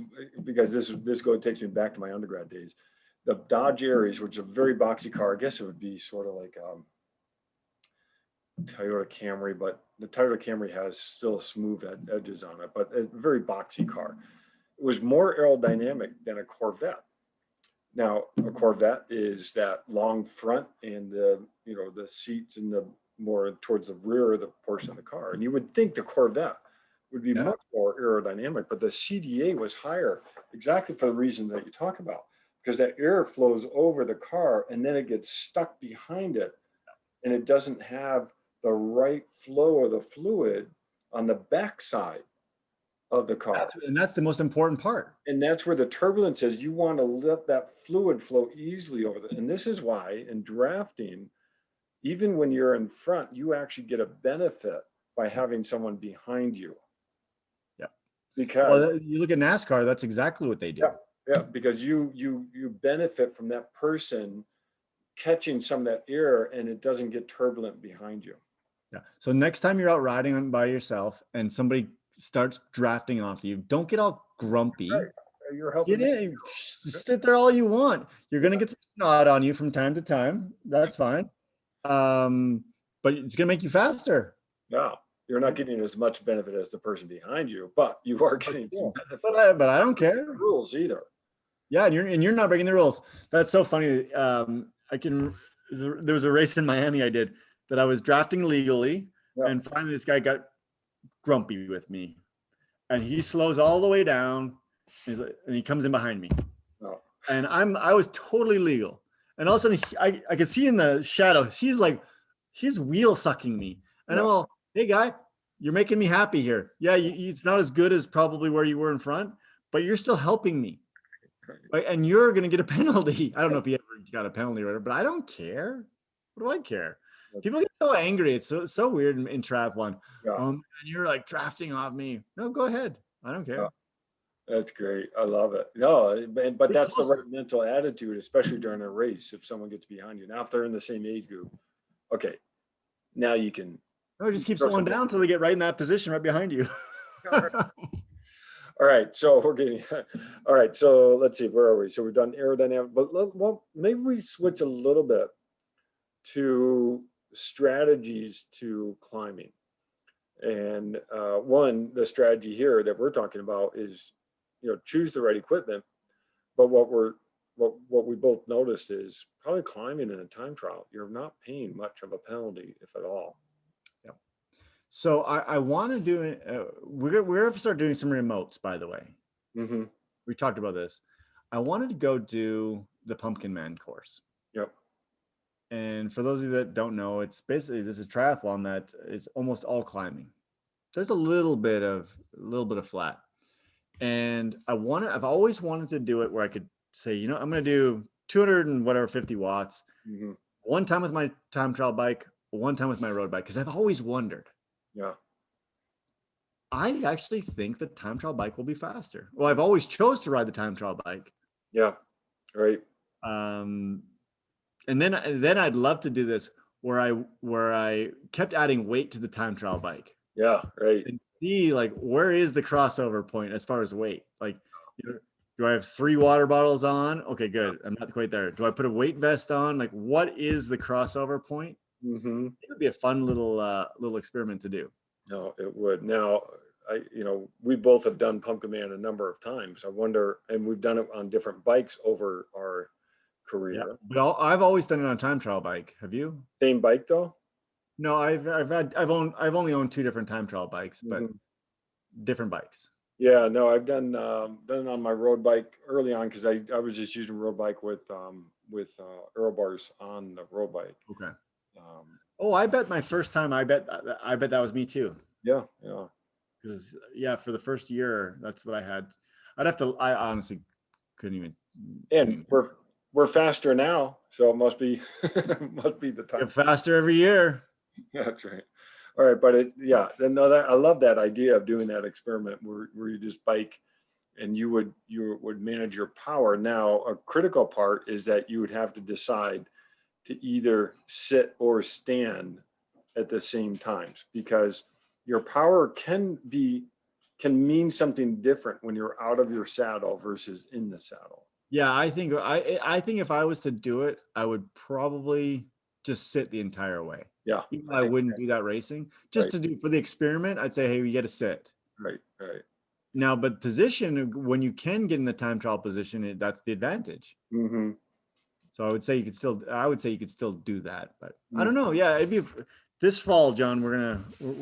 because this takes me back to my undergrad days. The Dodge Aries, which is a very boxy car, I guess it would be sort of like Toyota Camry, but the Toyota Camry has still smooth edges on it, but a very boxy car. It was more aerodynamic than a Corvette. Now, a Corvette is that long front and the seats in the more towards the rear of the portion of the car. And you would think the Corvette would be much more aerodynamic, but the CDA was higher exactly for the reasons that you talk about, because that air flows over the car and then it gets stuck behind it and it doesn't have the right flow of the fluid on the backside of the car. That's the most important part. And that's where the turbulence is. You want to let that fluid flow easily over the, and this is why in drafting, even when you're in front, you actually get a benefit by having someone behind you. Yeah. Because you look at NASCAR, that's exactly what they do. Yeah, because you benefit from that person catching some of that air and it doesn't get turbulent behind you. Yeah. So next time you're out riding by yourself and somebody starts drafting off you, don't get all grumpy. Right. You're helping. Get in, sit there all you want. You're gonna get some snot on you from time to time. That's fine. But it's gonna make you faster. No, you're not getting as much benefit as the person behind you, but you are getting some benefit. But I don't care. Rules either. Yeah, and you're not breaking the rules. That's so funny. There was a race in Miami I did that I was drafting legally, and finally this guy got grumpy with me, and he slows all the way down, and he comes in behind me, and I was totally legal, and all of a sudden I could see in the shadow he's wheel sucking me, and I'm all, hey guy, you're making me happy here. Yeah, it's not as good as probably where you were in front, but you're still helping me. Right, and you're going to get a penalty. I don't know if he ever got a penalty or whatever, but I don't care. What do I care? People get so angry. It's so weird in triathlon. And you're like drafting off me. No, go ahead. I don't care. That's great. I love it. No, but that's the right mental attitude, especially during a race. If someone gets behind you, now if they're in the same age group, okay, now you can. No, just keep slowing down until they get right in that position right behind you. All right, so we're getting, all right, so let's see, where are we? So we've done aerodynamic, but well, maybe we switch a little bit to strategies to climbing. And the strategy here that we're talking about is, choose the right equipment. But what we both noticed is probably climbing in a time trial, you're not paying much of a penalty, if at all. So I want to do, we're going to start doing some remotes, by the way. Mm-hmm. We talked about this. I wanted to go do the Pumpkin Man course. Yep. And for those of you that don't know, it's basically, this is triathlon that is almost all climbing. There's a little bit of flat. And I've always wanted to do it where I could say, I'm going to do 250 watts, one time with my time trial bike, one time with my road bike, because I've always wondered. Yeah. I actually think the time trial bike will be faster. Well, I've always chose to ride the time trial bike. Yeah. Right. And then I'd love to do this where I kept adding weight to the time trial bike. Yeah. Right. And see where is the crossover point as far as weight? Do I have 3 water bottles on? Okay, good. I'm not quite there. Do I put a weight vest on? What is the crossover point? Mm-hmm. It would be a fun little experiment to do. No, it would. Now, we both have done Pumpkin Man a number of times. I wonder, and we've done it on different bikes over our career. Yeah, but I've always done it on a time trial bike. Have you? Same bike though? No, I've only owned 2 different time trial bikes, but different bikes. Yeah, no, I've done it on my road bike early on because I was just using road bike with aero bars on the road bike. Okay. I bet my first time, I bet that was me too. Yeah. Because for the first year, that's what I had. I honestly couldn't even. And we're faster now, so it must be the time. Get faster every year. That's right. All right, but I love that idea of doing that experiment where you just bike and you would manage your power. Now, a critical part is that you would have to decide to either sit or stand at the same times, because your power can mean something different when you're out of your saddle versus in the saddle. Yeah, I think if I was to do it, I would probably just sit the entire way. Yeah. Even though I wouldn't do that racing. Just Right, to do for the experiment, I'd say, hey, you got to sit. right, right. Now, but position, when you can get in the time trial position, that's the advantage. Mm-hmm. So I would say I would say you could still do that, but I Mm. don't know. Yeah, it'd be this fall, John. We're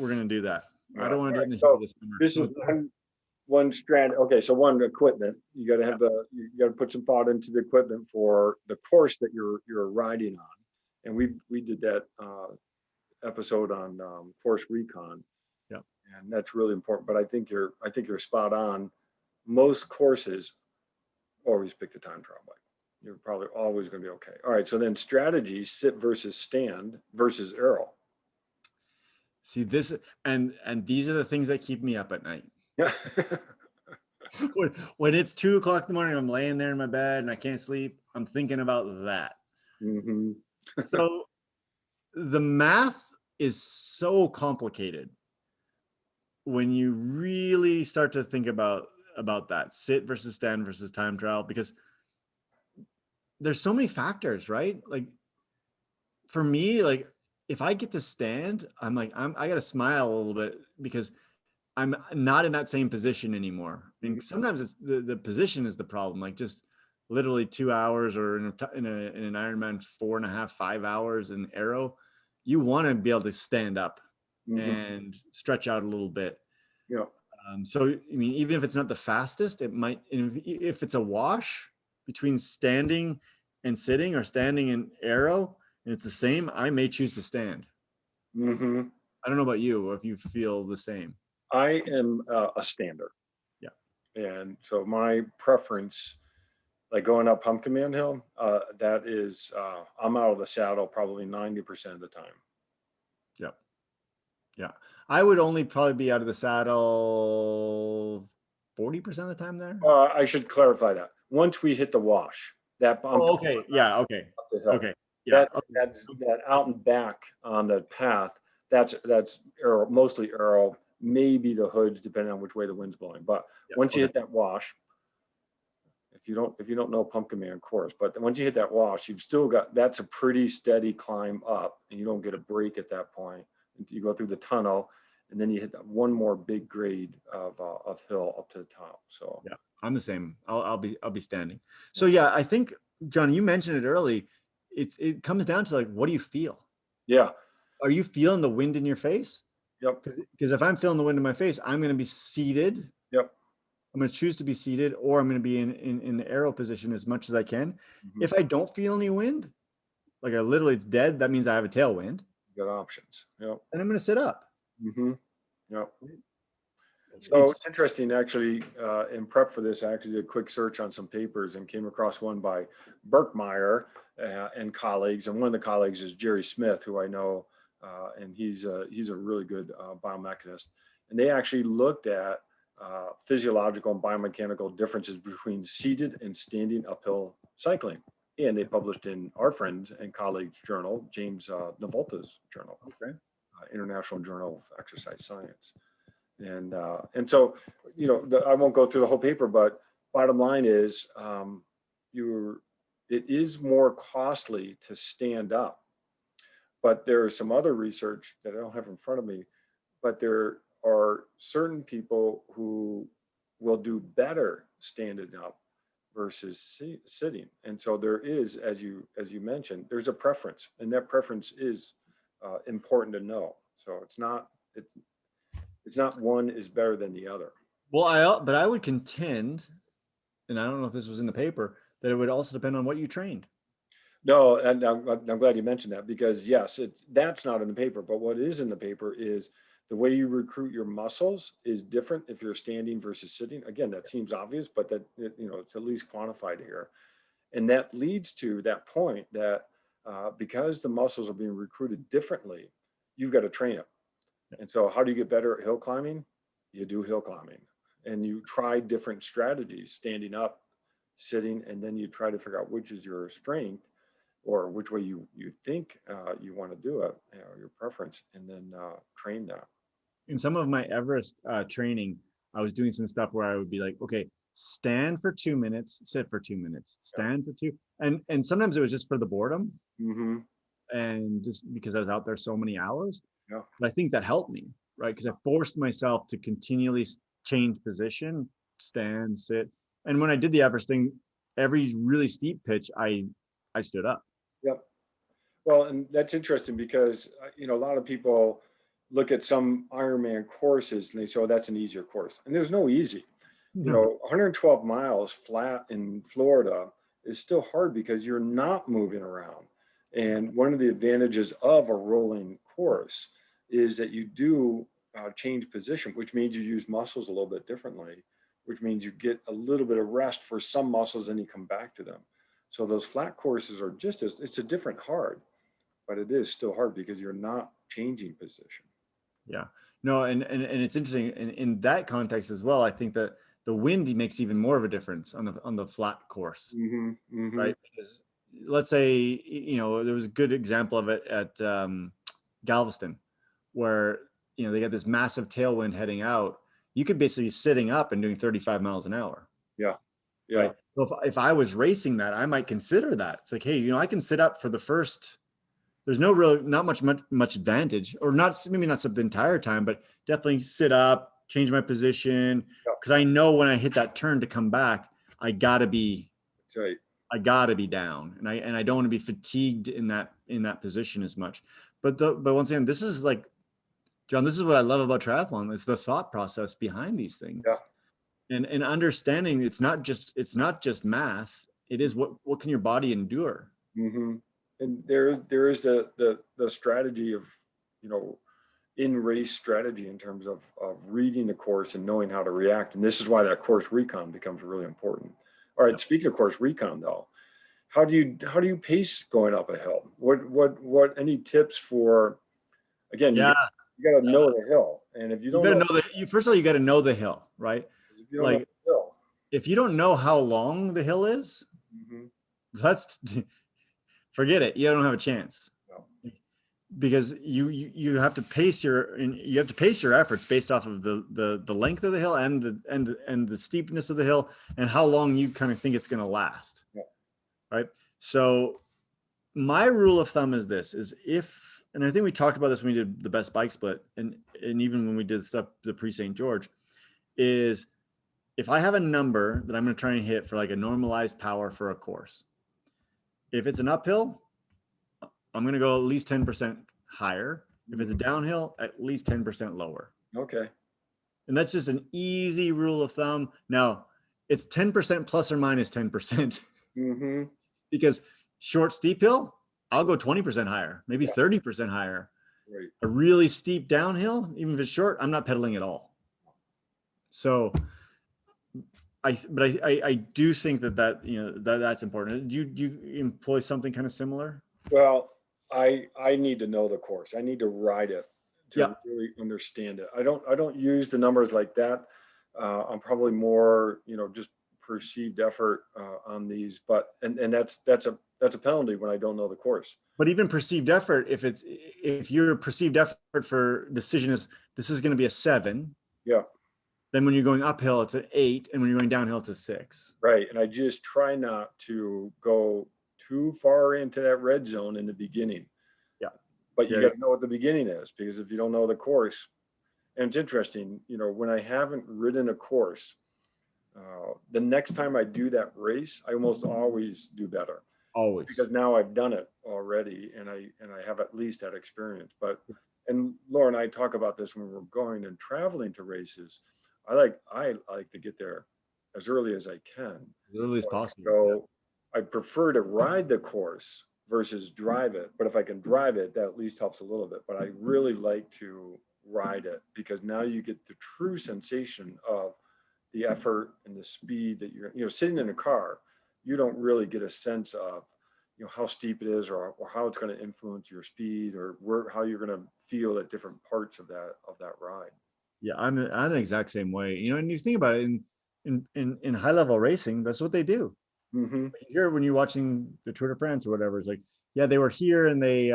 gonna do that. I don't want to do All it right. in the heat of So the summer. this is one strand. Okay, so one, equipment. You got to have you got to put some thought into the equipment for the course that you're riding on. And we did that episode on course recon, Yeah. and that's really important. But I think you're spot on. Most courses always pick the time trial bike. You're probably always going to be okay. All right. So then strategies: sit versus stand versus aero. See this, and these are the things that keep me up at night. Yeah. When it's 2 o'clock in the morning, I'm laying there in my bed and I can't sleep. I'm thinking about that. Mm-hmm. So the math is so complicated when you really start to think about that sit versus stand versus time trial, because there's so many factors, right? Like for me, like if I get to stand, I gotta smile a little bit because I'm not in that same position anymore. And sometimes it's the position is the problem. Like just literally 2 hours, or in an Ironman 4.5, 5 hours in aero, you want to be able to stand up Mm-hmm. and stretch out a little bit. Yeah. So I mean, even if it's not the fastest, it might. If it's a wash between standing and sitting, or standing and aero, and it's the same, I may choose to stand. Mm-hmm. I don't know about you, or if you feel the same. I am a stander. Yeah. And so my preference, like going up Pumpkin Man Hill, that is, I'm out of the saddle probably 90% of the time. Yeah. Yeah. I would only probably be out of the saddle 40% of the time there. I should clarify that. Once we hit the wash, that bump Oh, okay. Yeah. Okay. up the hill, Okay. Yeah. that out and back on the path, that's aero, mostly aero, maybe the hoods, depending on which way the wind's blowing. But Yeah. once you Okay. hit that wash, if you don't know Pumpkin Man course, but once you hit that wash, you've still got, that's a pretty steady climb up, and you don't get a break at that point. You go through the tunnel, and then you hit that one more big grade of hill up to the top. So Yeah, I'm the same. I'll be standing. So yeah, I think John, you mentioned it early. It comes down to like, what do you feel? yeah, Are you feeling the wind in your face? yep, Because if I'm feeling the wind in my face, I'm going to be seated. yep. I'm going to choose to be seated, or I'm going to be in the aero position as much as I can. Mm-hmm. If I don't feel any wind, like I literally it's dead, that means I have a tailwind. Good options. Yep. And I'm going to sit up. Mm-hmm. Yep. So it's interesting, actually, in prep for this, I actually did a quick search on some papers and came across one by Berkmeyer and colleagues. And one of the colleagues is Jerry Smith, who I know, and he's a really good biomechanist. And they actually looked at physiological and biomechanical differences between seated and standing uphill cycling. And they published in our friend and colleague's journal, James Navolta's journal, Okay. International Journal of Exercise Science. And so, you know, I won't go through the whole paper, but bottom line is, it is more costly to stand up. But there is some other research that I don't have in front of me, but there are certain people who will do better standing up versus sitting. And so there is, as you mentioned, there's a preference, and that preference is important to know. So it's not one is better than the other. Well, but I would contend, and I don't know if this was in the paper, that it would also depend on what you trained. No, and I'm glad you mentioned that, because yes, that's not in the paper, but what is in the paper is the way you recruit your muscles is different if you're standing versus sitting. Again, that seems obvious, but that, you know, it's at least quantified here. And that leads to that point that because the muscles are being recruited differently, you've got to train them. And so how do you get better at hill climbing? You do hill climbing, and you try different strategies, standing up, sitting, and then you try to figure out which is your strength, or which way you think you want to do it, you know, your preference, and then train that. In some of my Everest training, I was doing some stuff where I would be like, okay, stand for 2 minutes, sit for 2 minutes, stand for two. And sometimes it was just for the boredom. Mm-hmm. and just because I was out there so many hours. Yeah. But I think that helped me, right? Because I forced myself to continually change position, stand, sit. And when I did the Everest thing, every really steep pitch, I stood up. Yep. Well, and that's interesting because a lot of people look at some Ironman courses and they say, "Oh, that's an easier course," and there's no easy. No. 112 miles flat in Florida is still hard because you're not moving around. And one of the advantages of a rolling course is that you do change position, which means you use muscles a little bit differently, which means you get a little bit of rest for some muscles and you come back to them. So those flat courses are it's a different hard, but it is still hard because you're not changing position. Yeah. No, and it's interesting in that context as well. I think that the wind makes even more of a difference on the flat course, Mm-hmm, mm-hmm. right? Because let's say, there was a good example of it at Galveston, where they got this massive tailwind heading out. You could basically be sitting up and doing 35 miles an hour. Yeah, yeah. Right. So if I was racing that, I might consider that. It's like, hey, I can sit up for the first. There's not much advantage, or maybe not the entire time, but definitely sit up, change my position, because I know when I hit that turn to come back, I gotta be. That's right. I gotta be down, and I don't want to be fatigued in that position as much. But once again, this is like, John, this is what I love about triathlon, is the thought process behind these things. Yeah. And understanding it's not just math. It is what can your body endure. Mm-hmm. And there is the strategy of, in race strategy in terms of reading the course and knowing how to react. And this is why that course recon becomes really important. All right. Yep. Speaking of course recon though, how do you pace going up a hill? What any tips for, again, you got to know the hill. And if you don't first of all, you got to know the hill, right? If you don't know the hill, if you don't know how long the hill is, that's forget it. You don't have a chance. No. Because you have to pace your efforts based off of the length of the hill and the steepness of the hill and how long you kind of think it's going to last. Yeah. Right. So my rule of thumb is this: and I think we talked about this when we did the best bike split, and even when we did stuff the pre St. George, is if I have a number that I'm going to try and hit for like a normalized power for a course, if it's an uphill, I'm going to go at least 10% higher. If it's a downhill, at least 10% lower. Okay. And that's just an easy rule of thumb. Now, it's 10% plus or minus 10%. Mm-hmm. Because short, steep hill, I'll go 20% higher, maybe 30% higher. Right. A really steep downhill, even if it's short, I'm not pedaling at all. So I do think that's important. Do you employ something kind of similar? Well, I need to know the course. I need to ride it to really understand it. I don't use the numbers like that. I'm probably more, just perceived effort on these, but and that's a penalty when I don't know the course. But even perceived effort, if your perceived effort for decision is this is going to be a 7. Yeah. Then when you're going uphill, it's an 8, and when you're going downhill, it's a 6. Right, and I just try not to go too far into that red zone in the beginning. Yeah. But you got to know what the beginning is, because if you don't know the course, and it's interesting, when I haven't ridden a course, the next time I do that race, I almost always do better. Always. Because now I've done it already, and I have at least that experience. But, and Laura and I talk about this when we're going and traveling to races. I like to get there as early as I can. As early as possible. So I prefer to ride the course versus drive it. But if I can drive it, that at least helps a little bit. But I really like to ride it, because now you get the true sensation of the effort and the speed that you're, sitting in a car, you don't really get a sense of, how steep it is, or how it's going to influence your speed, or how you're going to feel at different parts of that ride. Yeah, I'm the exact same way. And you think about it in high level racing, that's what they do. Mm-hmm. Here, when you're watching the Tour de France or whatever, it's like, yeah, they were here and they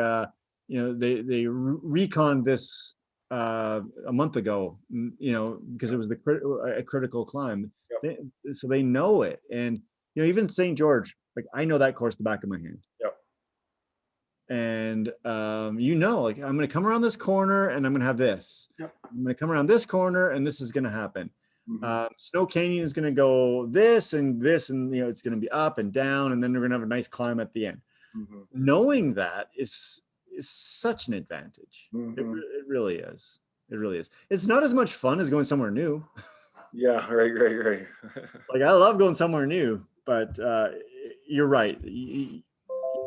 they reconned this a month ago, because it was a critical climb. Yep. So they know it. And even St. George, like I know that course the back of my hand. Yep. And like I'm going to come around this corner and I'm going to have this. Yep. I'm going to come around this corner and this is going to happen. Mhm. Snow Canyon is going to go this and this, and it's going to be up and down, and then we're going to have a nice climb at the end. Mhm. Knowing that is such an advantage. Mhm. It really is. It really is. It's not as much fun as going somewhere new. Yeah, right. Like I love going somewhere new, but you're right. You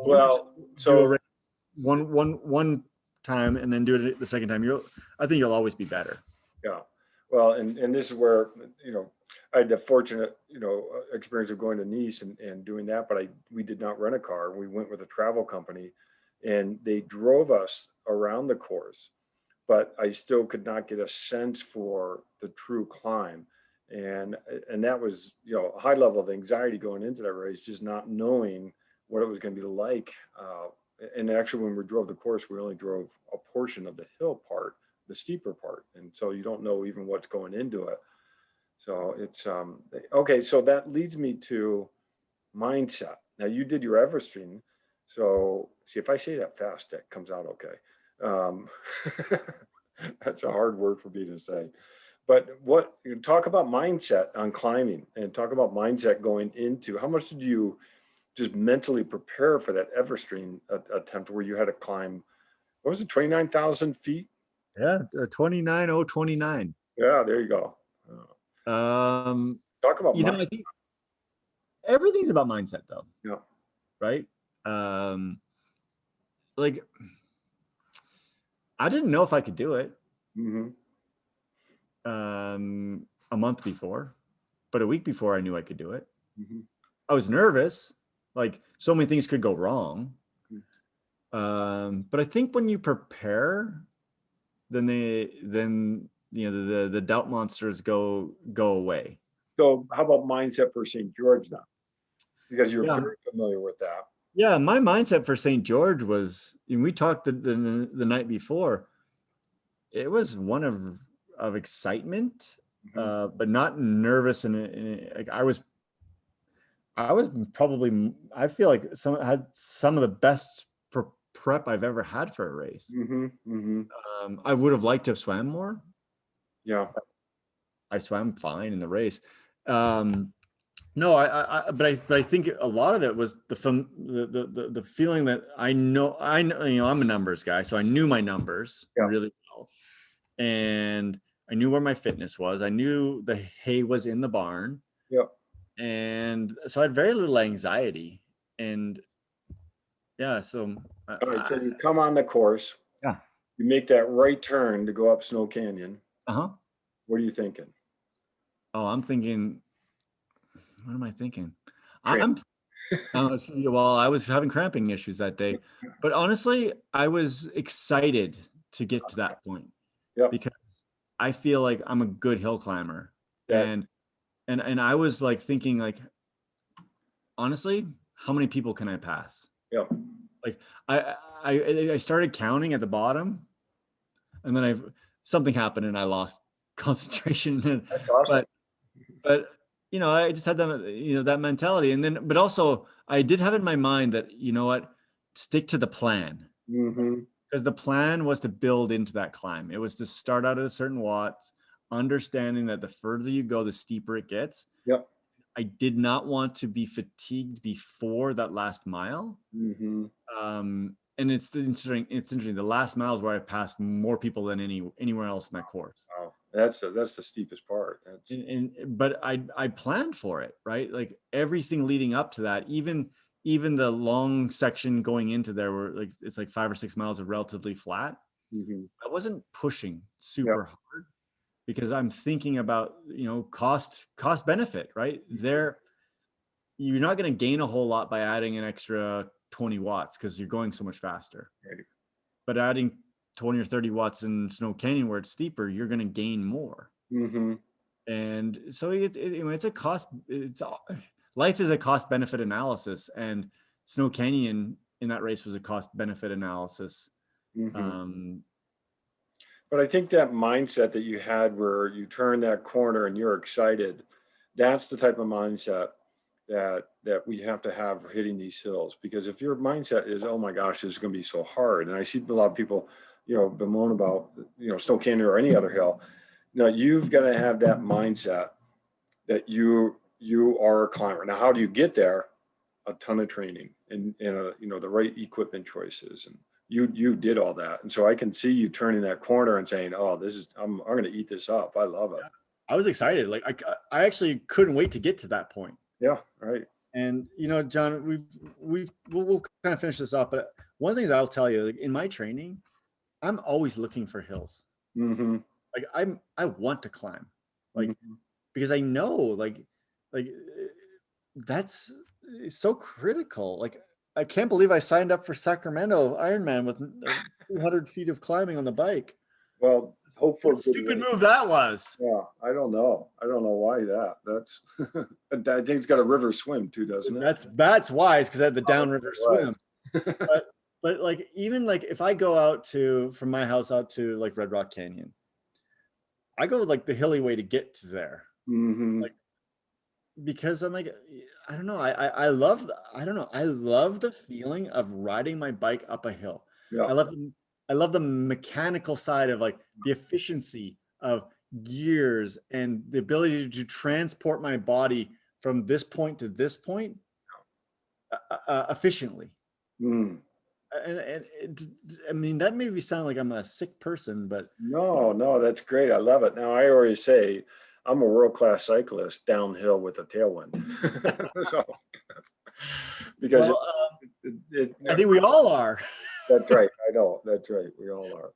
Well, do a so race one time and then do it the second time. I think you'll always be better. yeah, well, and this is where I had the fortunate experience of going to Nice and doing that, but we did not rent a car. We went with a travel company, and they drove us around the course, but I still could not get a sense for the true climb. And that was, a high level of anxiety going into that race, just not knowing what it was going to be like. And actually, when we drove the course, we only drove a portion of the hill part, the steeper part, and so you don't know even what's going into it. So it's okay. So that leads me to mindset. Now you did your Everesting, so see if I say that fast, that comes out okay. Um, that's a hard word for me to say. But talk about mindset on climbing, and talk about mindset going into how much did you just mentally prepare for that Everesting attempt where you had to climb, what was it, 29,000 feet? Yeah, 29,029. Yeah, there you go. Um, Talk about I think everything's about mindset though, yeah. right? Like I didn't know if I could do it Mm-hmm. a month before, but a week before I knew I could do it. Mm-hmm. I was nervous, like so many things could go wrong. But I think when you prepare, then the doubt monsters go away. So how about mindset for St. George now? Because you're Yeah. very familiar with that. Yeah, my mindset for St. George was, and we talked the night before, it was one of excitement, Mm-hmm. but not nervous. Like I was probably, I feel like had some of the best prep I've ever had for a race. Mm-hmm. Mm-hmm. I would have liked to have swam more. Yeah. I swam fine in the race. No, but I think a lot of it was the feeling that I know, I'm a numbers guy, so I knew my numbers Yeah. really well, and I knew where my fitness was. I knew the hay was in the barn, Yeah. and so I had very little anxiety. And yeah, so All right. So you come on the course, yeah, you make that right turn to go up Snow Canyon. uh-huh. What are you thinking? Oh, I'm thinking, what am I thinking? Cramp. I'm well, I was having cramping issues that day, but honestly, I was excited to get to that point Yep. because I feel like I'm a good hill climber, That. and I was like thinking like, honestly, how many people can I pass? Yep. Like I started counting at the bottom, and then something happened and I lost concentration. That's awesome. But I just had that mentality, and then but also I did have in my mind that what, stick to the plan, Mm-hmm. because the plan was to build into that climb. It was to start out at a certain watts, understanding that the further you go, the steeper it gets. Yep. I did not want to be fatigued before that last mile. Mm-hmm. And it's interesting. It's interesting. The last mile is where I passed more people than anywhere else in that course. Wow. That's the steepest part. That's. But I planned for it, right? Like everything leading up to that, even the long section going into there where like it's like 5 or 6 miles of relatively flat. Mm-hmm. I wasn't pushing super Yep. hard because I'm thinking about cost benefit, right? There, you're not going to gain a whole lot by adding an extra 20 watts because you're going so much faster. Right. But adding 20 or 30 watts in Snow Canyon where it's steeper, you're going to gain more. Mm-hmm. And so it's a cost. Life is a cost benefit analysis, and Snow Canyon in that race was a cost benefit analysis. Mm-hmm. But I think that mindset that you had where you turn that corner and you're excited, that's the type of mindset that we have to have hitting these hills. Because if your mindset is, oh my gosh, this is going to be so hard, and I see a lot of people, bemoan about, Snow Canyon or any other hill. Now you've got to have that mindset that you are a climber. Now, how do you get there? A ton of training and the right equipment choices, and you did all that. And so I can see you turning that corner and saying, oh, I'm going to eat this up. I love it. I was excited. Like I actually couldn't wait to get to that point. Yeah. Right. And John, we'll kind of finish this off, but one of the things I'll tell you, like in my training, I'm always looking for hills. Mm-hmm. Like I want to climb, like Mm-hmm. because I know like that's it's so critical. Like I can't believe I signed up for Sacramento Ironman with 200 feet of climbing on the bike. Well, hopefully, what a stupid move that was. Yeah, I don't know why that's. I think it's got a river swim too, doesn't it? That's wise because I had the downriver swim. But like even like if I go out from my house out to like Red Rock Canyon, I go like the hilly way to get to there. Mm-hmm. Like because I'm like, I don't know. I love the feeling of riding my bike up a hill. Yeah. I love the mechanical side of like the efficiency of gears and the ability to transport my body from this point to this point efficiently. Mm. And I mean, that maybe sound like I'm a sick person, but No, that's great. I love it. Now, I always say I'm a world-class cyclist downhill with a tailwind. So, because I think we all are. That's right. I know. That's right. We all are.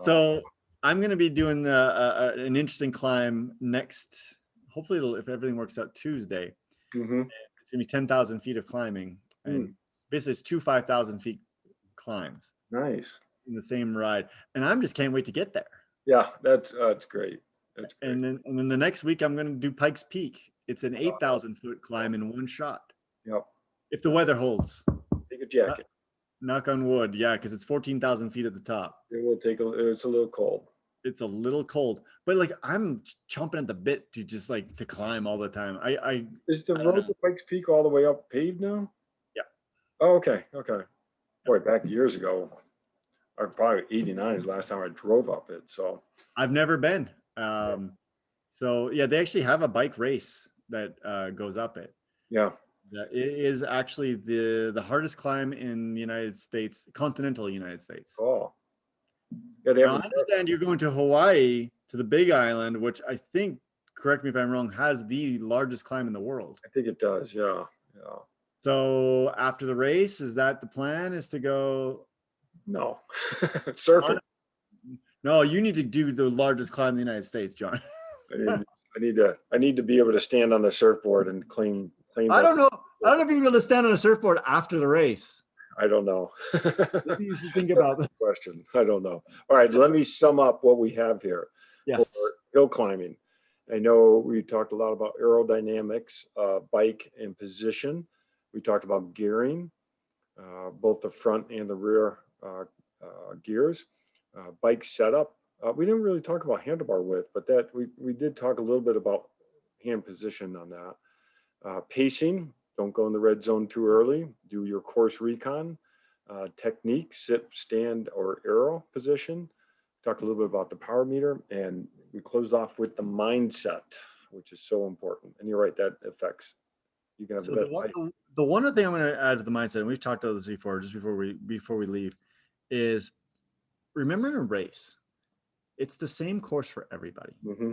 So I'm going to be doing an interesting climb next. Hopefully, if everything works out, Tuesday. Mm-hmm. It's going to be 10,000 feet of climbing, and basically it's 2 5,000 feet climbs. Nice. In the same ride, and I'm just can't wait to get there. Yeah, that's great. That's great. And then the next week I'm going to do Pikes Peak. It's an 8,000 foot climb in one shot. Yep. If the weather holds. Take a jacket. Knock on wood, yeah, because it's 14,000 feet at the top. It will take it's a little cold. It's a little cold, but like I'm chomping at the bit to just like to climb all the time. Is the road to Pikes Peak all the way up paved now? Yeah. Oh, okay. Boy, back years ago, probably 89 is the last time I drove up it. So I've never been. So yeah, they actually have a bike race that goes up it. Yeah. It is actually the hardest climb in the United States, continental United States. Oh. Yeah, now, I understand you're going to Hawaii, to the Big Island, which I think, correct me if I'm wrong, has the largest climb in the world. I think it does, yeah. So after the race, is that the plan, is to go? No. Surfing. No, you need to do the largest climb in the United States, John. I need to be able to stand on the surfboard and clean. I don't know if you're able to stand on a surfboard after the race. I don't know. Maybe you should think about that question. I don't know. All right, let me sum up what we have here. Yes. For hill climbing. I know we talked a lot about aerodynamics, bike and position. We talked about gearing, both the front and the rear gears, bike setup. We didn't really talk about handlebar width, but that we did talk a little bit about hand position on that. Pacing, don't go in the red zone too early. Do your course recon. Technique, sit, stand, or arrow position. Talked a little bit about the power meter, and we closed off with the mindset, which is so important. And you're right, that affects. You can have so the one other thing I'm going to add to the mindset, and we've talked about this before, just before we leave, is remember in a race, it's the same course for everybody. Mm-hmm.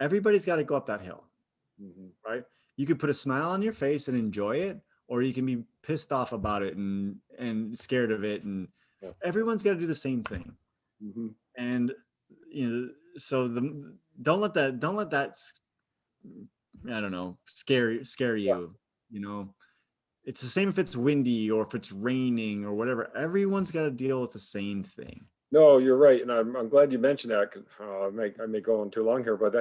Everybody's got to go up that hill, right? You could put a smile on your face and enjoy it, or you can be pissed off about it and scared of it. And everyone's got to do the same thing. Mm-hmm. And so don't let that I don't know scare you. It's the same if it's windy or if it's raining or whatever. Everyone's got to deal with the same thing. No, you're right, and I'm glad you mentioned that. Cause I may go on too long here, but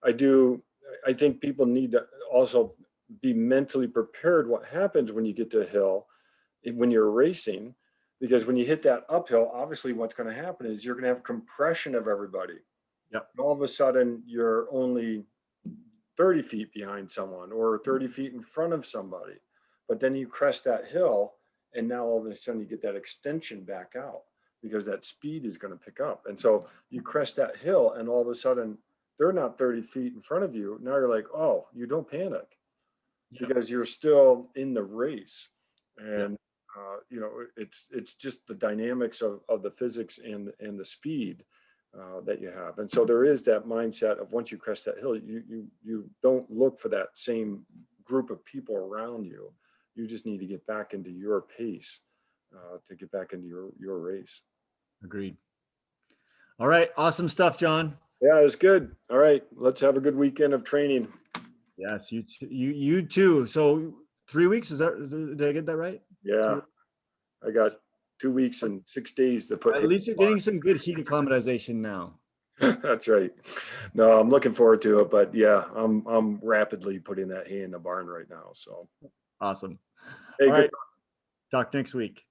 I think people need to also be mentally prepared what happens when you get to a hill, when you're racing, because when you hit that uphill, obviously what's going to happen is you're going to have compression of everybody. Yep. And all of a sudden you're only 30 feet behind someone or 30 feet in front of somebody. But then you crest that hill, and now all of a sudden you get that extension back out because that speed is going to pick up. And so you crest that hill, and all of a sudden they're not 30 feet in front of you. Now you're like, oh, you don't panic because you're still in the race. And you know, it's just the dynamics of the physics and the speed that you have. And so there is that mindset of once you crest that hill, you don't look for that same group of people around you. You just need to get back into your pace to get back into your race. Agreed. All right. Awesome stuff, John. Yeah, it's good. All right. Let's have a good weekend of training. Yes, you too. So 3 weeks, did I get that right? Yeah. I got 2 weeks and 6 days to put. At least you're getting some good heat acclimatization now. That's right. No, I'm looking forward to it, but yeah, I'm rapidly putting that hay in the barn right now. So Awesome. hey, All good. right. Talk next week.